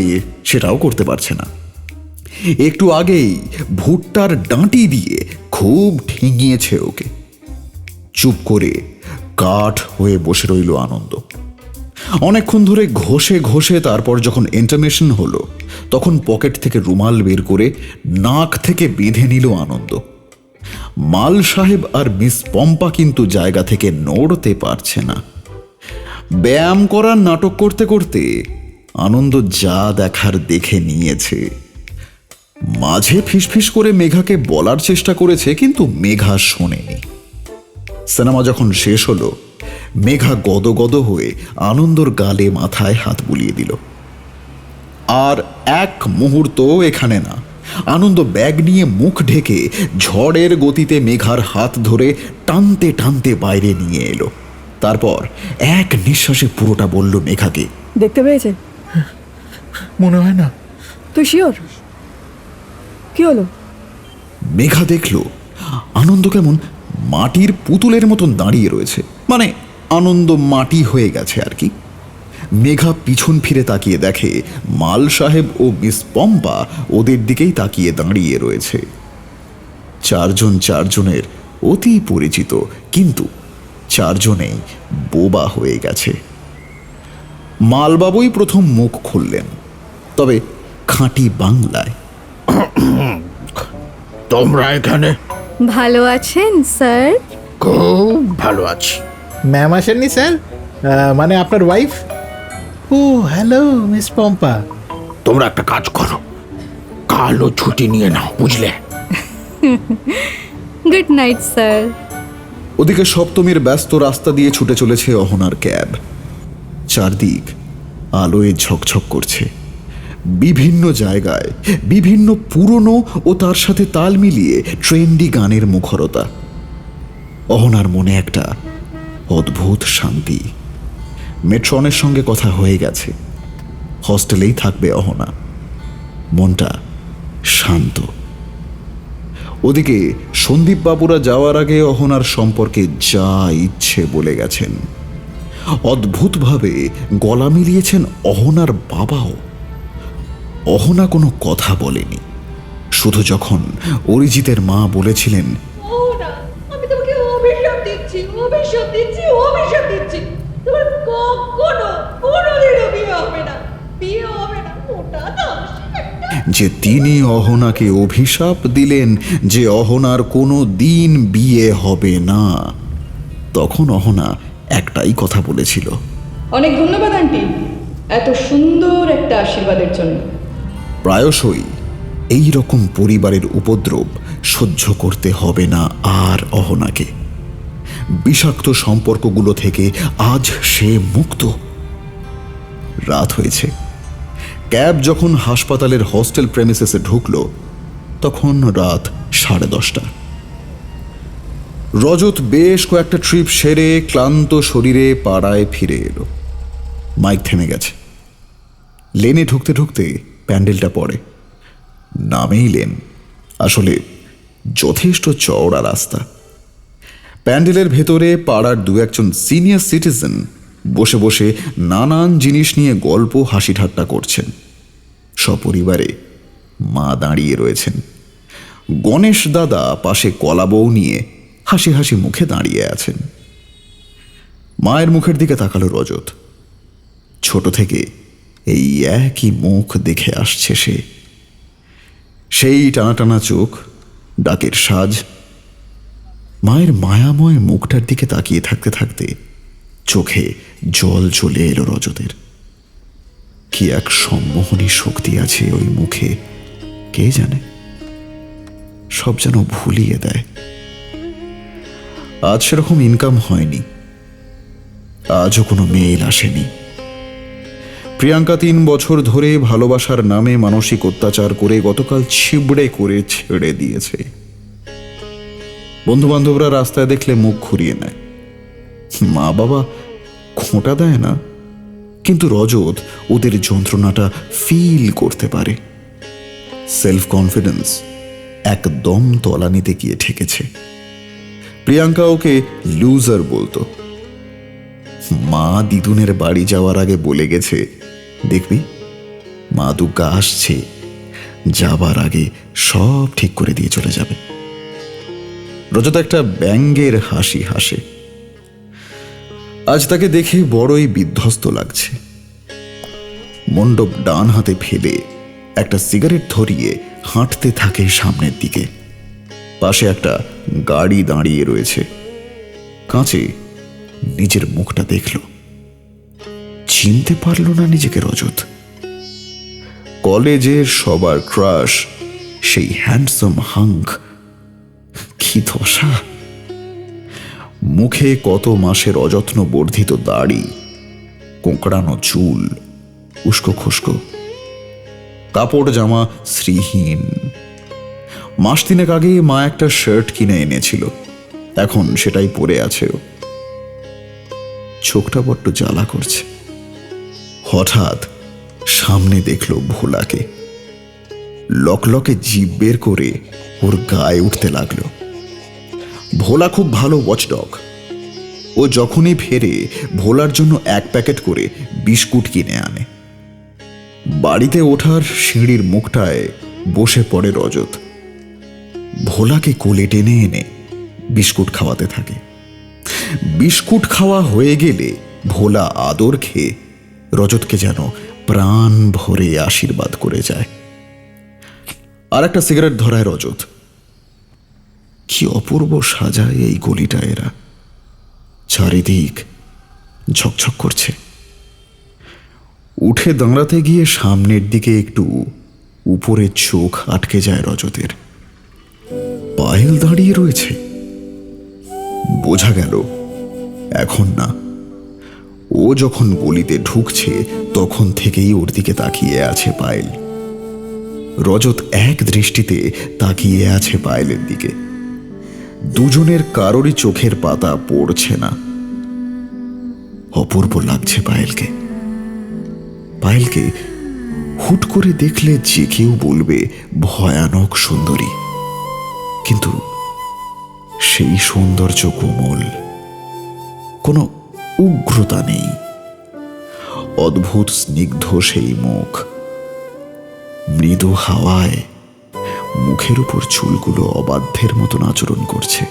সেটাও করতে পারছে না। একটু আগেই ভুট্টার ডাঁটি দিয়ে খুব ঠেঙিয়েছে ওকে। চুপ করে কাঠ হয়ে বসে রইল আনন্দ। অনেকক্ষণ ধরে ঘষে ঘষে তারপর যখন ইন্টারমিশন হলো তখন পকেট থেকে রুমাল বের করে নাক থেকে বেঁধে নিল আনন্দ। মাল সাহেব আর মিস পম্পা কিন্তু জায়গা থেকে নড়তে পারছে না। ব্যায়াম করার নাটক করতে করতে আনন্দ যা দেখার দেখে নিয়েছে। মাঝে ফিসফিস করে মেঘাকে বলার চেষ্টা করেছে, কিন্তু মেঘা শোনেনি। সিনেমা যখন শেষ হলো মেঘা গদগদ হয়ে আনন্দর গালে মাথায় হাত বুলিয়ে দিল। আর এক মুহূর্ত এখানে না। আনন্দ ব্যাগ নিয়ে মুখ ঢেকে ঝড়ের গতিতে মেঘার হাত ধরে টানতে টানতে বাইরে নিয়ে এলো। তারপর এক নিঃশ্বাসে পুরোটা বলল মেঘাকে, দেখতে পেয়েছে? মনে হয় না। তুই শিওর? কি হলো? মেঘা দেখল আনন্দ কেমন মাটির পুতুলের মতন দাঁড়িয়ে রয়েছে। মানে আনন্দ মাটি হয়ে গেছে আর কি। মেঘা পিছন ফিরে তাকিয়ে দেখে মাল সাহেব ও মিস পম্পা ওদের দিকেই তাকিয়ে দাঁড়িয়ে রয়েছে। চারজন চারজনের অতি পরিচিত, কিন্তু চারজনেই বোবা হয়ে গেছে। মালবাবুই প্রথম মুখ খুললেন, তবে খাঁটি বাংলায়। তোমরা এখানে? ভালো আছেন স্যার? খুব ভালো আছি। ম্যাম আসেননি স্যার? মানে আপনার ওয়াইফ? ও হ্যালো মিস পম্পা। তোমরা একটা কাজ করো, কালও ছুটি নিয়ে নাও, বুঝলে? Good night sir. ওদিকে সপ্তমীর ব্যস্ত রাস্তা দিয়ে ছুটে চলেছে অহনার ক্যাব। চারদিক আলোয় ঝকঝক করছে। বিভিন্ন জায়গায় বিভিন্ন পুরনো ও তার সাথে তাল মিলিয়ে ট্রেন্ডি গানের মুখরতা। অহনার মনে একটা অদ্ভুত শান্তি। মেট্রনের সঙ্গে কথা হয়ে গেছে, হস্টেলেই থাকবে অহনা। মনটা শান্ত। ওদিকে সন্দীপ বাবুরা যাওয়ার আগে অহনার সম্পর্কে যা ইচ্ছে বলে গেছেন। অদ্ভুতভাবে গলা মিলিয়েছেন অহনার বাবাও। অহনা কোনো কথা বলেনি, শুধু যখন অরিজিতের মা বলেছিলেন, আমি তোমাকে অভিশাপ দিচ্ছি, অভিশাপ দিচ্ছি, অভিশাপ দিচ্ছি, তোমার কখনো কোনোদিনও বিয়ে হবে না, বিয়ে হবে না, ওটা দাস। যে তিনি অহনাকে অভিশাপ দিলেন যে অহনার কোনো দিন বিয়ে হবে না, তখন অহনা একটাই কথা বলেছিল, অনেক ধন্যবাদ আন্টি এত সুন্দর একটা আশীর্বাদের জন্য। প্রায়শই এই রকম পরিবারের উপদ্রব সহ্য করতে হবে না আর অহনাকে। বিষাক্ত সম্পর্কগুলো থেকে আজ সে মুক্ত। রাত হয়েছে। ক্যাব যখন হাসপাতালের হস্টেল প্রেমিসেসে ঢুকল তখন রাত 10:30। রজত বেশ কয়েকটা ট্রিপ সেরে ক্লান্ত শরীরে পাড়ায় ফিরে এলো। মাইক থেমে গেছে। লেনে ঢুকতে ঢুকতে প্যান্ডেলটা পড়ে। নামেই লেন, আসলে যথেষ্ট চওড়া রাস্তা। প্যান্ডেলের ভেতরে পাড়ার দু একজন সিনিয়র সিটিজেন বসে বসে নানান জিনিস নিয়ে গল্প হাসি ঠাট্টা করছেন। সপরিবারে মা দাঁড়িয়ে রয়েছেন। গণেশ দাদা পাশে কলা বউ নিয়ে হাসি হাসি মুখে দাঁড়িয়ে আছেন। মায়ের মুখের দিকে তাকালো রজত। ছোট থেকে এই একই মুখ দেখে আসছে সে। সেই টানা টানা চোখ, ডাকের সাজ। মায়ের মায়াময় মুখটার দিকে তাকিয়ে থাকতে থাকতে চোখে জল চলে এলো রজতের। কি এক সম্মোহনী শক্তি আছে ওই মুখে, কে জানে। সব যেন ভুলিয়ে দেয়। আজ সেরকম ইনকাম হয়নি, আজও কোনো মেইল আসেনি। প্রিয়াঙ্কা 3 বছর ধরে ভালোবাসার নামে মানসিক অত্যাচার করে গতকাল ছিবড়ে করে ছেড়ে দিয়েছে। বন্ধু বান্ধবরা রাস্তায় দেখলে মুখ ঘুরিয়ে নেয়, মা বাবা খোঁটা দেয় না, কিন্তু রজত ওদের যন্ত্রণাটা ফিল করতে পারে। সেলফ কনফিডেন্স একদম তলানিতে গিয়ে ঠেকেছে। প্রিয়াঙ্কা ওকে লুজার বলতো। মা দিদুনের বাড়ি যাওয়ার আগে বলে গেছে, দেখবি মা দুর্গা আসছে, যাবার আগে সব ঠিক করে দিয়ে চলে যাবে। রজত একটা ব্যঙ্গের হাসি হাসে। আজ তাকে দেখে বড়ই বিধ্বস্ত লাগছে। মণ্ডপ ডান হাতে ফেলে একটা সিগারেট ধরিয়ে হাঁটতে থাকে সামনের দিকে। পাশে একটা গাড়ি দাঁড়িয়ে রয়েছে। কাঁচে নিজের মুখটা দেখল। চিনতে পারল না নিজেকে রজত। কলেজের সবার ক্রাশ সেই হ্যান্ডসাম হাঙ্ক। কি দশা! মুখে কত মাসের অযত্ন বর্ধিত দাড়ি, কোঁকড়ানো চুল, উস্কো খুস্কো, কাপড় জামা শ্রীহীন। মাস 3 আগে মা একটা শার্ট কিনে এনেছিল, এখন সেটাই পরে আছে ও। চোখটা বড্ড জ্বালা করছে। হঠাৎ সামনে দেখলো ভোলাকে। লকলকে জিভ বের করে ওর গায়ে উঠতে লাগলো। ভোলা খুব ভালো ওয়াচডগ। ও যখনই ফেরে ভোলার জন্য 1 প্যাকেট করে বিস্কুট কিনে আনে। বাড়িতে ওঠার সিঁড়ির মুখটায় বসে পড়ে রজত। ভোলাকে কোলে টেনে এনে বিস্কুট খাওয়াতে থাকে। বিস্কুট খাওয়া হয়ে গেলে ভোলা আদর খেয়ে রজতকে যেন প্রাণ ভরে আশীর্বাদ করে যায়। আর একটা সিগারেট ধরায় রজত। কি অপূর্ব সাজায় এই গলিটা এরা। চারিদিক ঝকঝক করছে। উঠে দাঁড়াতে গিয়ে সামনের দিকে একটু উপরে চোখ আটকে যায় রজতের। পায়েল দাঁড়িয়ে রয়েছে। বোঝা গেল এখন না, ও যখন গলিতে ঢুকছে তখন থেকেই ওর দিকে তাকিয়ে আছে পায়েল। রজত এক দৃষ্টিতে তাকিয়ে আছে পায়েলের দিকে। দুজনের কারোরই চোখের পাতা পড়ছে না। অপূর্ব লাগছে পায়েলকে। পায়েলকে হুট করে দেখলে যে কেউ বলবে ভয়ানক সুন্দরী, কিন্তু সেই সৌন্দর্য কোমল, কোনো উগ্রতা নেই। অদ্ভুত স্নিগ্ধ সেই মুখ, মৃদু হাওয়ায় মুখের উপর চুলগুলো অবাধ্যের মতন আচরণ করছে।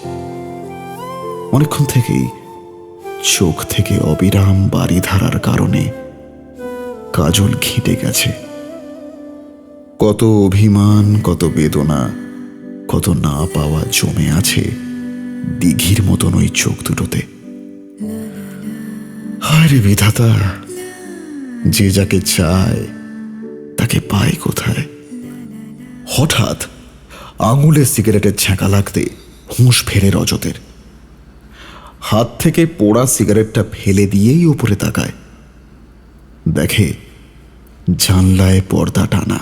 অনেকক্ষণ থেকেই চোখ থেকে অবিরাম বারিধারার কারণে কাজল ঘেঁটে গেছে। কত অভিমান, কত বেদনা, কত না পাওয়া জমে আছে দিঘির মতন ওই চোখ দুটোতে। হায় রে বিধাতা, যে যাকে চায় তাকে পায় কোথায়? হঠাৎ আঙুলে সিগারেটের ছ্যাঁকা লাগতে হুঁশ ফেরে রজতের। হাত থেকে পোড়া সিগারেটটা ফেলে দিয়েই উপরে তাকায়। দেখে জানলায় পর্দা টানা।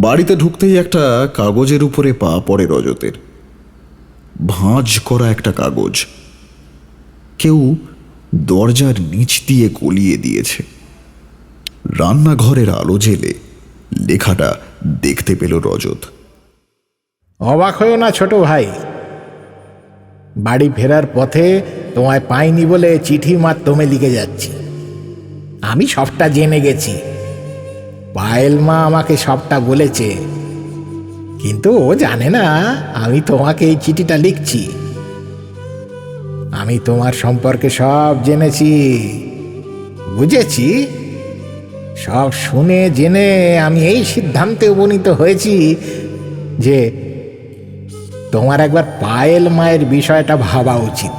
বাড়িতে ঢুকতেই একটা কাগজের উপরে পা পড়ে রজতের। ভাঁজ করা একটা কাগজ, কেউ দরজার নিচ দিয়ে গলিয়ে দিয়েছে। রান্নাঘরের আলো জেলে লেখাটা দেখতে পেল রজত। অবাক হয়েও না ছোট ভাই, বাড়ি ফেরার পথে তোমায় পাইনি বলে চিঠি মাধ্যমে লিখে যাচ্ছি। আমি সবটা জেনে গেছি, পায়েল মা আমাকে সবটা বলেছে, কিন্তু ও জানে না আমি তোমাকে এই চিঠিটা লিখছি। আমি তোমার সম্পর্কে সব জেনেছি, বুঝেছি। সব শুনে জেনে আমি এই সিদ্ধান্তে উপনীত হয়েছি যে তোমার একবার পায়েল মায়ের বিষয়টা ভাবা উচিত।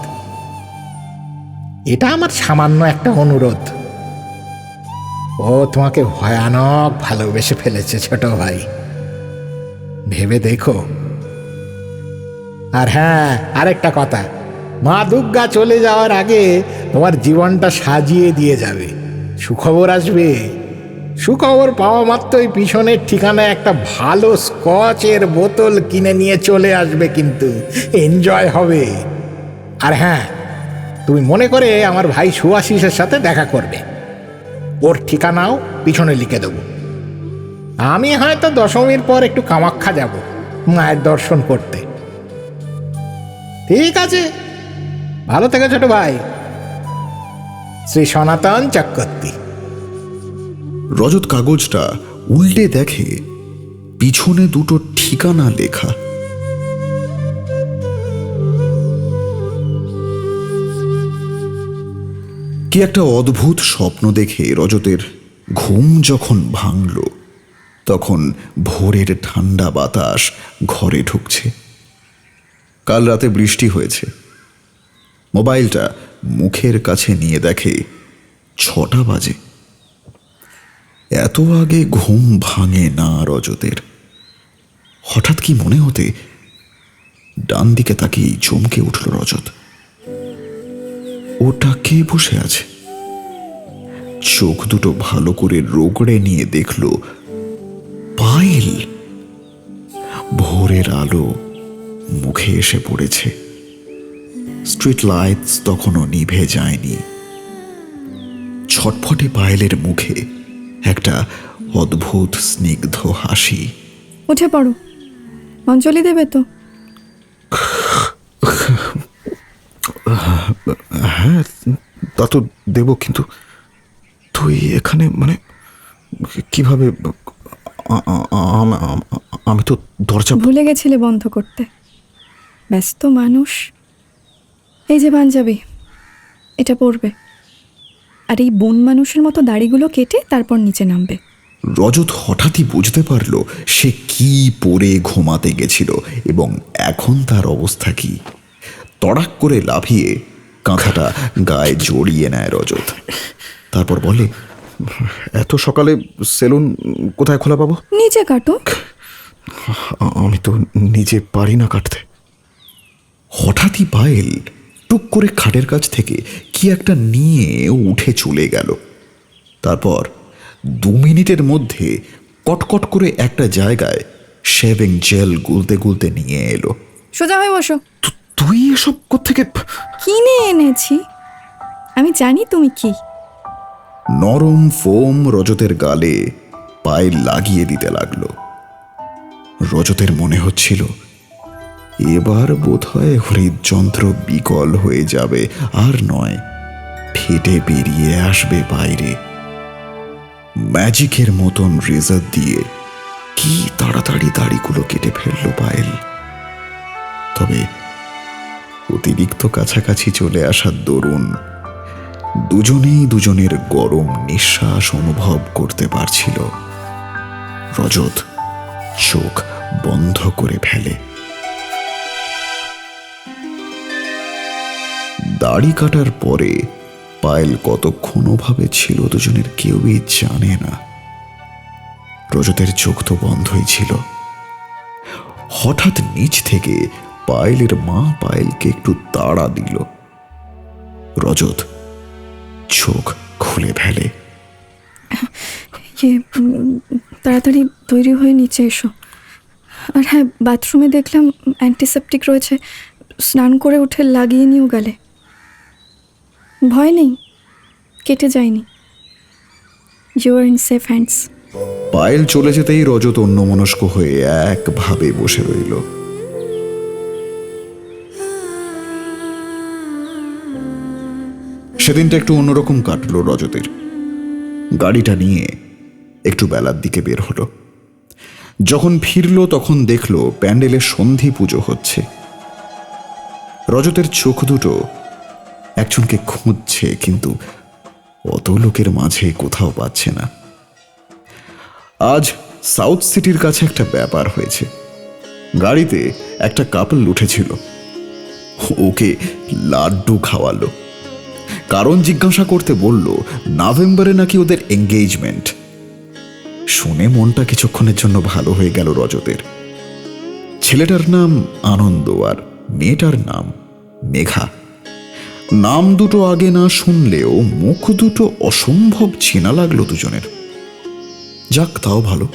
এটা আমার সামান্য একটা অনুরোধ। ও তোমাকে ভয়ানক ভালোবেসে ফেলেছে ছোট ভাই, ভেবে দেখো। আর হ্যাঁ, আরেকটা কথা, মা দুর্গা চলে যাওয়ার আগে তোমার জীবনটা সাজিয়ে দিয়ে যাবে। সুখবর আসবে। সুখবর পাওয়া মাত্রই পিছনের ঠিকানায় একটা ভালো স্কচের বোতল কিনে নিয়ে চলে আসবে, কিন্তু এনজয় হবে। আর হ্যাঁ, তুমি মনে করে আমার ভাই সুআশিসের সাথে দেখা করবে। ওর ঠিকানাও পিছনে লিখে দেব। আমি হয়তো দশমীর পর একটু কামাখ্যা যাব মায়ের দর্শন করতে। ঠিক আছে, ভালো থেকে ছোট ভাই। শ্রী সনাতন চক্রবর্তী। রজত কাগজটা উল্টে দেখে পিছনে দুটো ঠিকানা লেখা। কি একটা অদ্ভুত স্বপ্ন দেখে রজতের ঘুম যখন ভাঙল, তখন ভোরের ঠান্ডা বাতাস ঘরে ঢুকছে। কাল রাতে বৃষ্টি হয়েছে। মোবাইলটা মুখের কাছে নিয়ে দেখে 6টা বাজে। এত আগে ঘুম ভাঙে না রজতের। হঠাৎ কি মনে হতে ডান দিকে তাকিয়ে চমকে উঠল রজত। ওটা কে বসে আছে? চোখ দুটো ভালো করে রোগড়ে নিয়ে দেখল পায়েল। ভোরের আলো মুখে এসে পড়েছে। স্ট্রিট লাইটস তখনও নিভে যায়নি। ছটফটে পায়েলের মুখে একটা অদ্ভুত স্নিগ্ধ হাসি। উঠে পড়ো, অঞ্জলি দেবে তো? হ্যাঁ, তা তো দেব, কিন্তু তুই এখানে মানে কিভাবে? আমি তো দরজা ভুলে গেছিলে বন্ধ করতে। ব্যস্ত মানুষ। এই যে পাঞ্জাবি, এটা পরবে, আর এই বন মানুষের মতো দাড়িগুলো কেটে তারপর নিচে নামবে। রজত হঠাৎই বুঝতে পারল সে কি পরে ঘুমাতে গেছিল এবং এখন তার অবস্থা কি। তড়াক করে লাফিয়ে কাঁথাটা গায়ে জড়িয়ে নেয় রজত। তারপর বলে, এত সকালে সেলুন কোথায় খোলা পাবো? নিচে কাটো। আমি তো নিজে পারি না কাটতে। হঠাৎই পায়েল টুক করে খাটের কাছ থেকে কি একটা নিয়ে উঠে চলে গেল। তারপর 2 মিনিটের মধ্যে কটকট করে একটা জায়গায় শেভিং জেল গুলতে গুলতে নিয়ে এলো। সোজা হয়ে বসো। তুই এসব কোত্থেকে? কিনে এনেছি, আমি জানি তুমি কি। নরম ফোম রজতের গালে পায়েল লাগিয়ে দিতে লাগলো। রজতের মনে হচ্ছিল এবার বোধহয় হৃদযন্ত্র বিকল হয়ে যাবে, আর নয় ফেটে বেরিয়ে আসবে বাইরে। ম্যাজিকের মতন রেজার দিয়ে কি তাড়াতাড়ি দাড়িগুলো কেটে ফেললো পায়েল। তবে অতিরিক্ত কাছাকাছি চলে আসার দরুন দুজনেই দুজনের গরম নিঃশ্বাস অনুভব করতে পারছিল। রজত চোখ বন্ধ করে ফেলে। দাড়ি কাটার পরে পায়েল কতক্ষণ ওভাবে ছিল দুজনের কেউই জানে না। রজতের চোখ তো বন্ধই ছিল। হঠাৎ নিচ থেকে পায়েলের মা পায়েলকে একটু তাড়া দিল। রজত চোখ খুলে ফেলে। তাড়াতাড়ি তৈরি হয়ে নিচে এসো। আর হ্যাঁ, বাথরুমে দেখলাম অ্যান্টিসেপটিক রয়েছে, স্নান করে উঠে লাগিয়ে নিও গালে। ভয় নেই, কেটে যায়নি। You are in safe hands. Payel চলে যেতেই রজত অন্যমনস্ক হয়ে একভাবে বসে রইল। সেদিনটা একটু অন্যরকম কাটলো রজতের। গাড়িটা নিয়ে একটু বেলার দিকে বের হলো। যখন ফিরল তখন দেখলো প্যান্ডেলে সন্ধি পুজো হচ্ছে। রজতের চোখ দুটো একজনকে খুঁজছে, কিন্তু অত লোকের মাঝে কোথাও পাচ্ছে না। আজ সাউথ সিটির কাছে একটা ব্যাপার হয়েছে। গাড়িতে একটা কাপল উঠেছিল, ওকে লাড্ডু খাওয়ালো। কারণ জিজ্ঞাসা করতে বলল নভেম্বরে নাকি ওদের এঙ্গেজমেন্ট। শুনে মনটা কিছুক্ষণের জন্য ভালো হয়ে গেল রজতের। ছেলেটার নাম আনন্দ আর মেয়েটার নাম মেঘা। নাম দুটো আগে না শুনলেও মুখ দুটো অসম্ভব চেনা লাগলো দুজনের। যাক, তাও ভালো,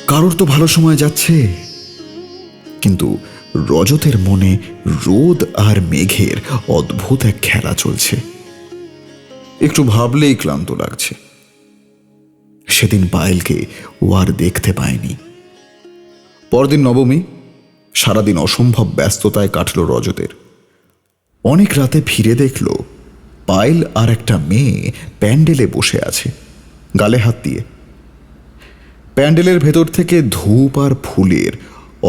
কারোর তো ভালো সময় যাচ্ছে। কিন্তু রজতের মনে রোদ আর মেঘের অদ্ভুত এক খেলা চলছে। একটু ভাবলেই ক্লান্ত লাগছে। সেদিন পায়েলকে ও আর দেখতে পায়নি। পরদিন নবমী। সারাদিন অসম্ভব ব্যস্ততায় কাটল রজতের। অনেক রাতে ফিরে দেখল পায়েল আর একটা মেয়ে প্যান্ডেলে বসে আছে, গালে হাত দিয়ে। প্যান্ডেলের ভেতর থেকে ধূপ আর ফুলের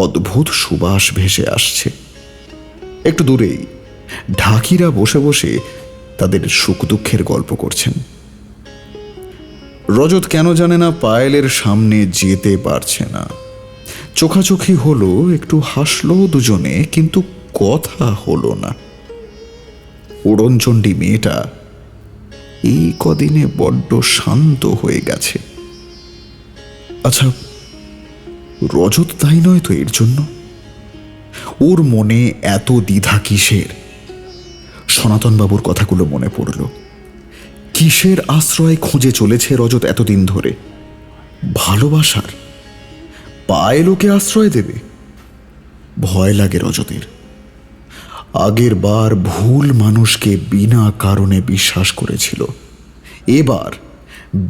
অদ্ভুত সুবাস ভেসে আসছে। একটু দূরেই ঢাকিরা বসে বসে তাদের সুখ দুঃখের গল্প করছেন। রজত কেন জানে না পায়েলের সামনে যেতে পারছে না। চোখাচোখি হলো, একটু হাসলো দুজনে, কিন্তু কথা হলো না। উড়নচণ্ডী মেয়েটা এই কদিনে বড্ড শান্ত হয়ে গেছে। আচ্ছা, রজত তাই নয় তো এর জন্য? ওর মনে এত দ্বিধা কিসের? সনাতনবাবুর কথাগুলো মনে পড়ল। কিসের আশ্রয় খুঁজে চলেছে রজত এতদিন ধরে? ভালোবাসার? পায়েল ওকে আশ্রয় দেবে? ভয় লাগে রজতের। আগের বার ভুল মানুষকে বিনা কারণে বিশ্বাস করেছিল। এবার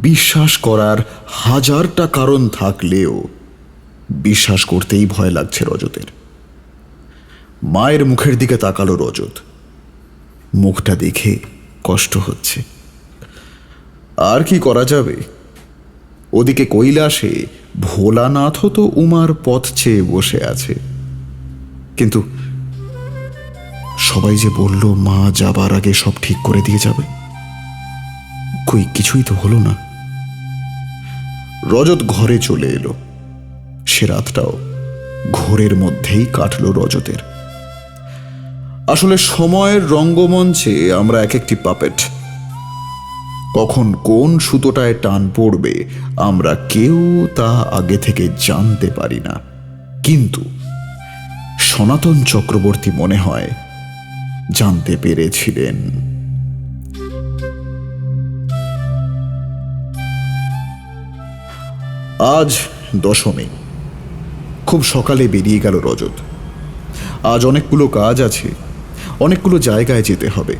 বিশ্বাস করার 1000টা কারণ থাকলেও বিশ্বাস করতেই ভয় লাগছে রজতের। মায়ের মুখের দিকে তাকালো রজত। মুখটা দেখে কষ্ট হচ্ছে। আর কি করা যাবে? ওদিকে কৈলাসে ভোলানাথও তো উমার পথ চেয়ে বসে আছে। কিন্তু সবাই যে বলল মা যাবার আগে সব ঠিক করে দিয়ে যাবে, কই কিছুই তো হলো না। রজত ঘরে চলে এলো। সে রাতটাও ঘোরের মধ্যেই কাটল রজতের। আসলে সময়ের রঙ্গমঞ্চে আমরা এক একটি পাপেট। কখন কোন সুতোটায় টান পড়বে আমরা কেউ তা আগে থেকে জানতে পারি না, কিন্তু সনাতন চক্রবর্তী মনে হয় জানতে পেরেছিলেন। আজ দশমী। খুব সকালে বেরিয়ে গেল রজত। আজ অনেকগুলো কাজ আছে, অনেকগুলো জায়গায় যেতে হবে।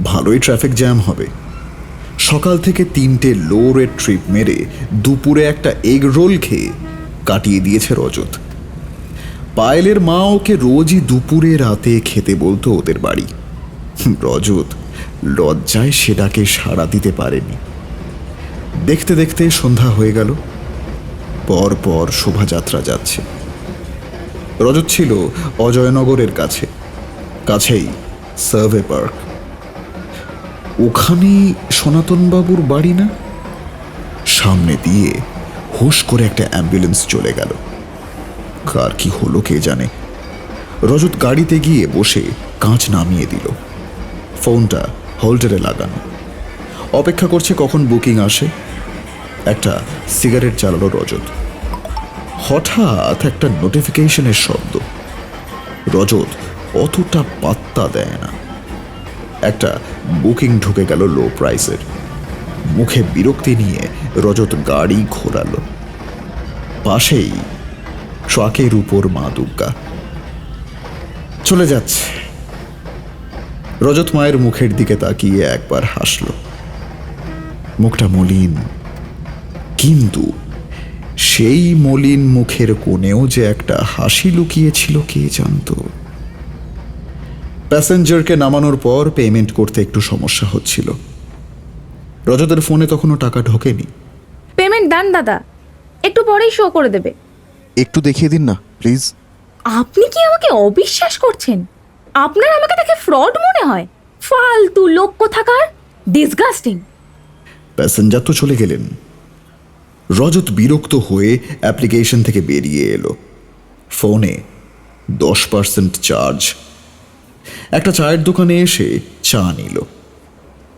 ভালোই ট্রাফিক জ্যাম হবে। সকাল থেকে 3টে লো রেট ট্রিপ মেরে দুপুরে একটা এগ রোল খেয়ে কাটিয়ে দিয়েছে রজত। পায়েলের মা ওকে রোজই দুপুরে রাতে খেতে বলতো ওদের বাড়ি। রজত লজ্জায় সেটাকে সাড়া দিতে পারেনি। দেখতে দেখতে সন্ধ্যা হয়ে গেল। পর পর শোভাযাত্রা যাচ্ছে। রজত ছিল অজয়নগরের কাছেই সার্ভে পার্ক। ওখানেই সনাতনবাবুর বাড়ি না? সামনে দিয়ে হুশ করে একটা অ্যাম্বুলেন্স চলে গেল। কার কি হলো কে জানে। রজত গাড়িতে গিয়ে বসে কাঁচ নামিয়ে দিল। ফোনটা হোল্ডারে লাগানো। অপেক্ষা করছে কখন বুকিং আসে। একটা সিগারেট জ্বালালো রজত। হঠাৎ একটা নোটিফিকেশনের শব্দ। রজত অতটা পাত্তা দেয় না। একটা বুকিং ঢুকে গেল লো প্রাইসের। মুখে বিরক্তি নিয়ে রজত গাড়ি ঘোরালো। পাশেই ট্রাকের উপর মা দুর্গা চলে যাচ্ছে। রজত মায়ের মুখের দিকে তাকিয়ে একবার হাসল। মুখটা মলিন, কিন্তু সেই মলিন মুখের কোণেও যে একটা হাসি লুকিয়েছিল কে জানত। প্যাসেঞ্জারকে নামানোর পর পেমেন্ট করতে একটু সমস্যা হচ্ছিল। রজতের ফোনে তখনও টাকা ঢোকেনি। পেমেন্ট ডান দাদা, একটু পরেই শো করে দেবে। একটু দেখিয়ে দিন না প্লিজ। আপনি কি আমাকে অবিশ্বাস করছেন? আপনার আমাকে দেখে ফ্রড মনে হয়? ফালতু লোক কোথাকার, ডিসগাস্টিং। প্যাসেঞ্জার তো চলে গেলেন। রজত বিরক্ত হয়ে অ্যাপ্লিকেশন থেকে বেরিয়ে এলো। ফোনে 10% চার্জ। একটা চায়ের দোকানে এসে চা নিল।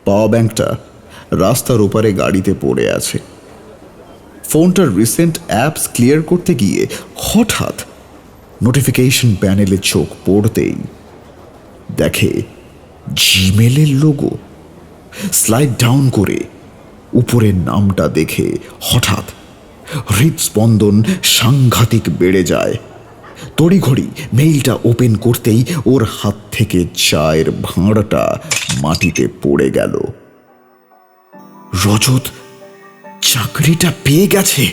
পাওয়ার ব্যাংকটা রাস্তার ওপারে গাড়িতে পড়ে আছে। ফোনটার রিসেন্ট অ্যাপস ক্লিয়ার করতে গিয়ে হঠাৎ নোটিফিকেশন প্যানেলে চোখ পড়তেই দেখে জিমেলের লোগো। স্লাইড ডাউন করে উপরের নামটা দেখে হঠাৎ হৃদস্পন্দন সাংঘাতিক বেড়ে যায়। তড়িঘড়ি মেইলটা ওপেন করতেই ওর হাত থেকে চায়ের ভাঁড়টা মাটিতে পড়ে গেল। রজত চাকরিটা পেয়ে গেছে।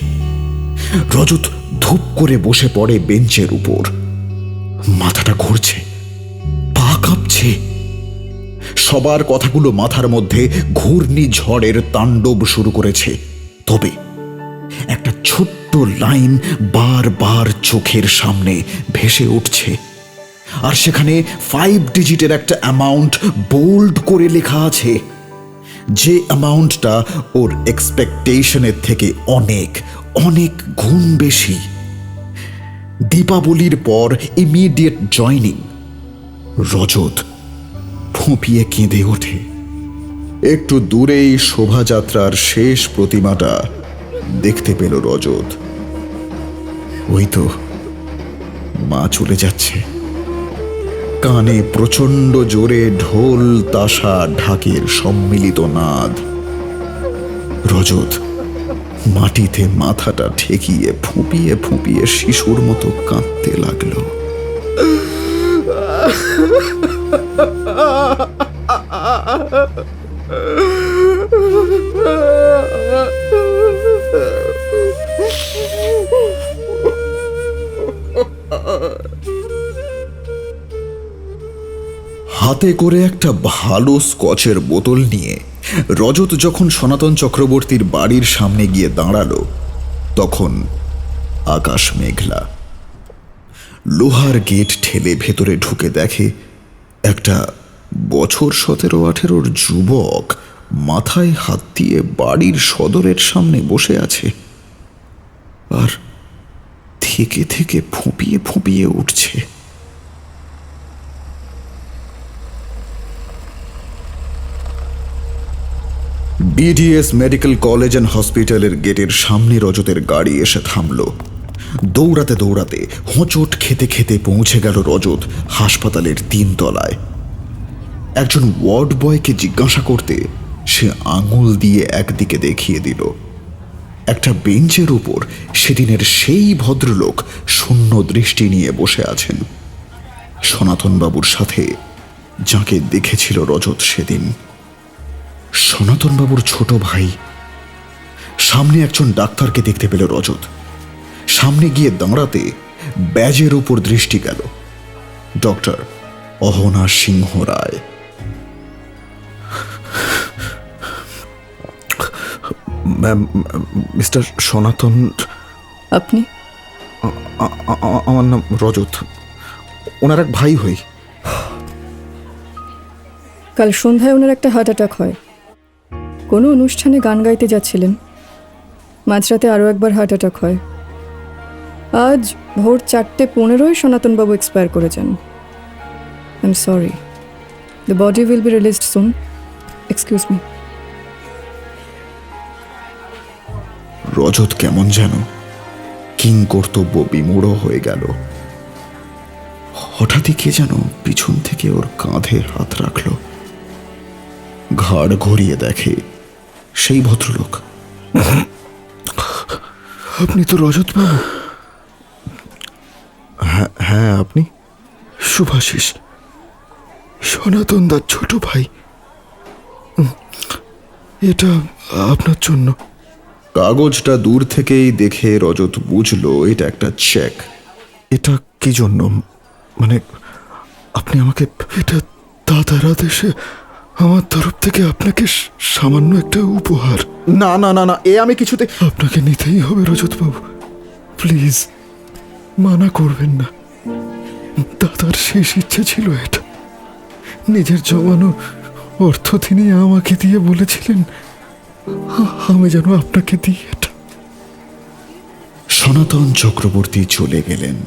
রজত ধূপ করে বসে পড়ে বেঞ্চের উপর। মাথাটা ঘুরছে, পা কাঁপছে। সবার কথাগুলো মাথার মধ্যে ঘূর্ণিঝড়ের তাণ্ডব শুরু করেছে। তবে একটা ছোট্ট লাইন বারবার চোখের সামনে ভেসে উঠছে, আর সেখানে 5 ডিজিটের একটা অ্যামাউন্ট বোল্ড করে লেখা আছে। যে অ্যামাউন্টটা ওর এক্সপেকটেশনের থেকে অনেক অনেক গুণ বেশি। দীপাবলির পর ইমিডিয়েট জয়নিং। রজত ফুঁপিয়ে কেঁদে ওঠে। একটু দূরেই শোভাযাত্রার শেষ প্রতিমাটা দেখতে পেল রজত। ওই তো মা চলে যাচ্ছে। কানে প্রচন্ড জোরে ঢোল, তাশা, ঢাকের সম্মিলিত নাদ। রজত মাটিতে মাথাটা ঠেকিয়ে ফুঁপিয়ে ফুঁপিয়ে শিশুর মতো কাঁদতে লাগলো। হাতে করে একটা ভালো স্কচের বোতল নিয়ে রজত যখন সনাতন চক্রবর্তীর বাড়ির সামনে গিয়ে দাঁড়ালো, তখন আকাশ মেঘলা। লোহার গেট ঠেলে ভেতরে ঢুকে দেখে একটা বছর 17-18 যুবক মাথায় হাত দিয়ে বাড়ির সদরের সামনে বসে আছে আর থেকে থেকে ফুঁপিয়ে ফুঁপিয়ে উঠছে। বিডিএস মেডিকেল কলেজ অ্যান্ড হসপিটালের গেটের সামনে রজতের গাড়ি এসে থামল। দৌড়াতে দৌড়াতে হোঁচট খেতে খেতে পৌঁছে গেল রজত হাসপাতালের 3 তলায়। একজন ওয়ার্ড বয়কে জিজ্ঞাসা করতে সে আঙুল দিয়ে একদিকে দেখিয়ে দিল। একটা বেঞ্চের উপর সেদিনের সেই ভদ্রলোক শূন্য দৃষ্টি নিয়ে বসে আছেন, সনাতনবাবুর সাথে যাকে দেখেছিল রজত সেদিন। সনাতনবাবুর ছোট ভাই। সামনে একজন ডাক্তারকে দেখতে পেল রজত। সামনে গিয়ে দাঁড়াতে ব্যাজের উপর দৃষ্টি গেল। ডক্টর অহনা সিংহ রায়। ম্যাম, মিস্টার সনাতন। আপনি? আমার নাম রজত, ওনার এক ভাই হই। কাল সন্ধ্যায় ওনার একটা হার্ট অ্যাটাক হয়। কোনো অনুষ্ঠানে গান গাইতে যাচ্ছিলেন, মাঝরাতে আরও একবার হার্ট অ্যাটাক হয়। আজ ভোর 4:15 সনাতনবাবু এক্সপায়ার করেছেন। I am sorry, the body will be released soon. Excuse me. Rajat কেমন যেন কিং কর্তব্য বিমূঢ় হয়ে গেল। হঠাৎই কে যেন পিছন থেকে ওর কাঁধে হাত রাখল। ঘাড় ঘুরিয়ে দেখে সেই ভদ্রলোক। আপনি তো রজত বাবু? হ্যাঁ, আপনি? শুভাশিস, সনাতন দার ছোট ভাই। এটা আপনার জন্য। কাগজটা দূর থেকেই দেখে রজত বুঝল এটা একটা চেক। এটা কি জন্য? মানে আপনি আমাকে? এটা দাদার আদেশে আমার তরফ থেকে আপনাকে সামান্য একটা উপহার। না না না না, এ আমি কিছুতে। আপনাকে নিতেই হবে রজত বাবু, প্লিজ মানা করবেন না। দাদার শেষ ইচ্ছে ছিল এটা। নিজের জমানো অর্থ তিনি আমাকে দিয়ে বলেছিলেন আমি যেন আপনাকে দিই এটা। সনাতন চক্রবর্তী চলে গেলেন।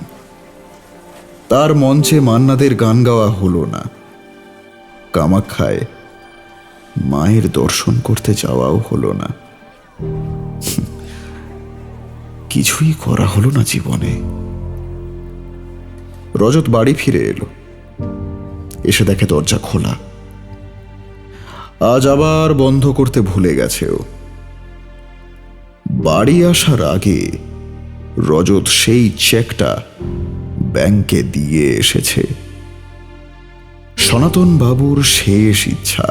তার মঞ্চে মান্নাদের গান গাওয়া হলো না। কামাখ্যায় মায়ের দর্শন করতে যাওয়াও হলো না। কিছুই করা হলো না জীবনে। রজত বাড়ি ফিরে এলো। এসে দেখে দরজা খোলা। আজ আবার বন্ধ করতে ভুলে গেছে ও। বাড়ি আসার আগে রজত সেই চেকটা ব্যাংকে দিয়ে এসেছে। সনাতন বাবুর শেষ ইচ্ছা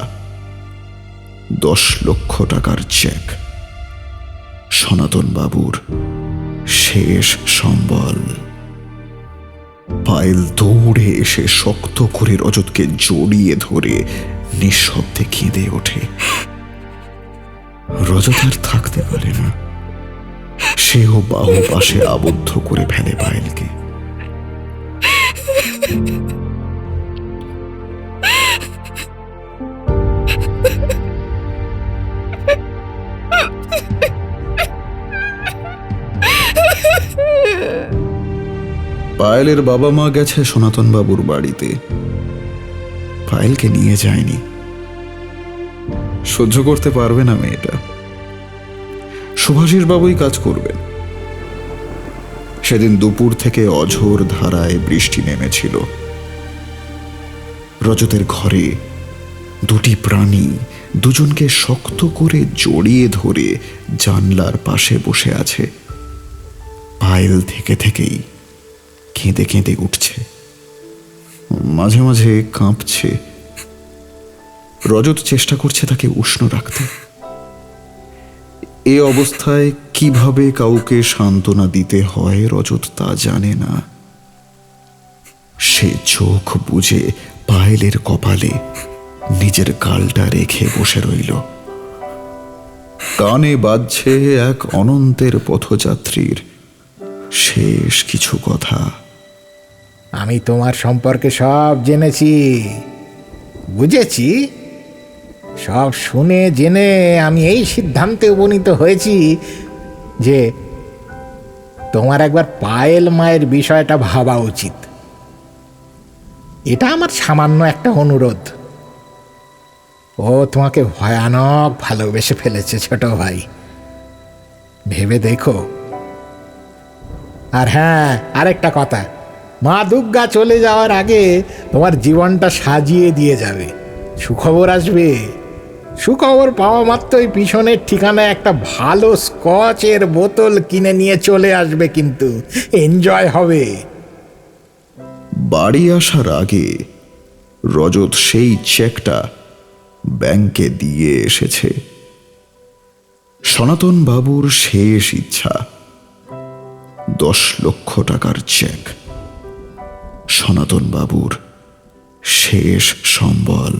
10 লক্ষ টাকার চেক, সনাতন বাবুর শেষ সম্বল। পায়েল দৌড়ে এসে শক্ত করে রজতকে জড়িয়ে ধরে নিঃশব্দে কেঁদে ওঠে। রজত আর থাকতে পারে না। সেও বাহু পাশে আবদ্ধ করে ফেলে পায়েলকে। পায়েলের বাবা মা গেছে সনাতন বাবুর বাড়িতে। পায়েলকে নিয়ে যায়নি। সহ্য করতে পারবে না মেয়েটা। সুভাষিস বাবুই কাজ করবেন। সেদিন দুপুর থেকে অঝোর ধারায় বৃষ্টি নেমেছিল। রজতের ঘরে দুটি প্রাণী দুজনকে শক্ত করে জড়িয়ে ধরে জানলার পাশে বসে আছে। পায়েল থেকে থেকেই কেঁদে কেঁদে উঠছে, মাঝে মাঝে কাঁপছে। রজত চেষ্টা করছে তাকে উষ্ণ রাখতে। এ অবস্থায় কিভাবে কাউকে সান্ত্বনা দিতে হয় রজত তা জানে না। সে চোখ বুজে পায়েলের কপালে নিজের গালটা রেখে বসে রইল। কানে বাজছে এক অনন্তের পথযাত্রীর শেষ কিছু কথা। আমি তোমার সম্পর্কে সব জেনেছি, বুঝেছি। সব শুনে জেনে আমি এই সিদ্ধান্তে উপনীত হয়েছি যে তোমার একবার পায়েল মায়ের বিষয়টা ভাবা উচিত। এটা আমার সামান্য একটা অনুরোধ। ও তোমাকে ভয়ানক ভালোবেসে ফেলেছে ছোট ভাই, ভেবে দেখো। আর হ্যাঁ, আরেকটা কথা, মা দুর্গা চলে যাওয়ার আগে তোমার জীবনটা সাজিয়ে দিয়ে যাবে। সুখবর আসবে, সুখবর পাওয়া মাত্রই পিছনের ঠিকানায় একটা ভালো স্কচের বোতল কিনে নিয়ে চলে আসবে, কিন্তু এনজয় হবে। বাড়ি আসার আগে রজত সেই চেকটা ব্যাংকে দিয়ে এসেছে। সনাতন বাবুর শেষ ইচ্ছা 10 লক্ষ টাকার চেক, সনাতন বাবুর শেষ সম্বল।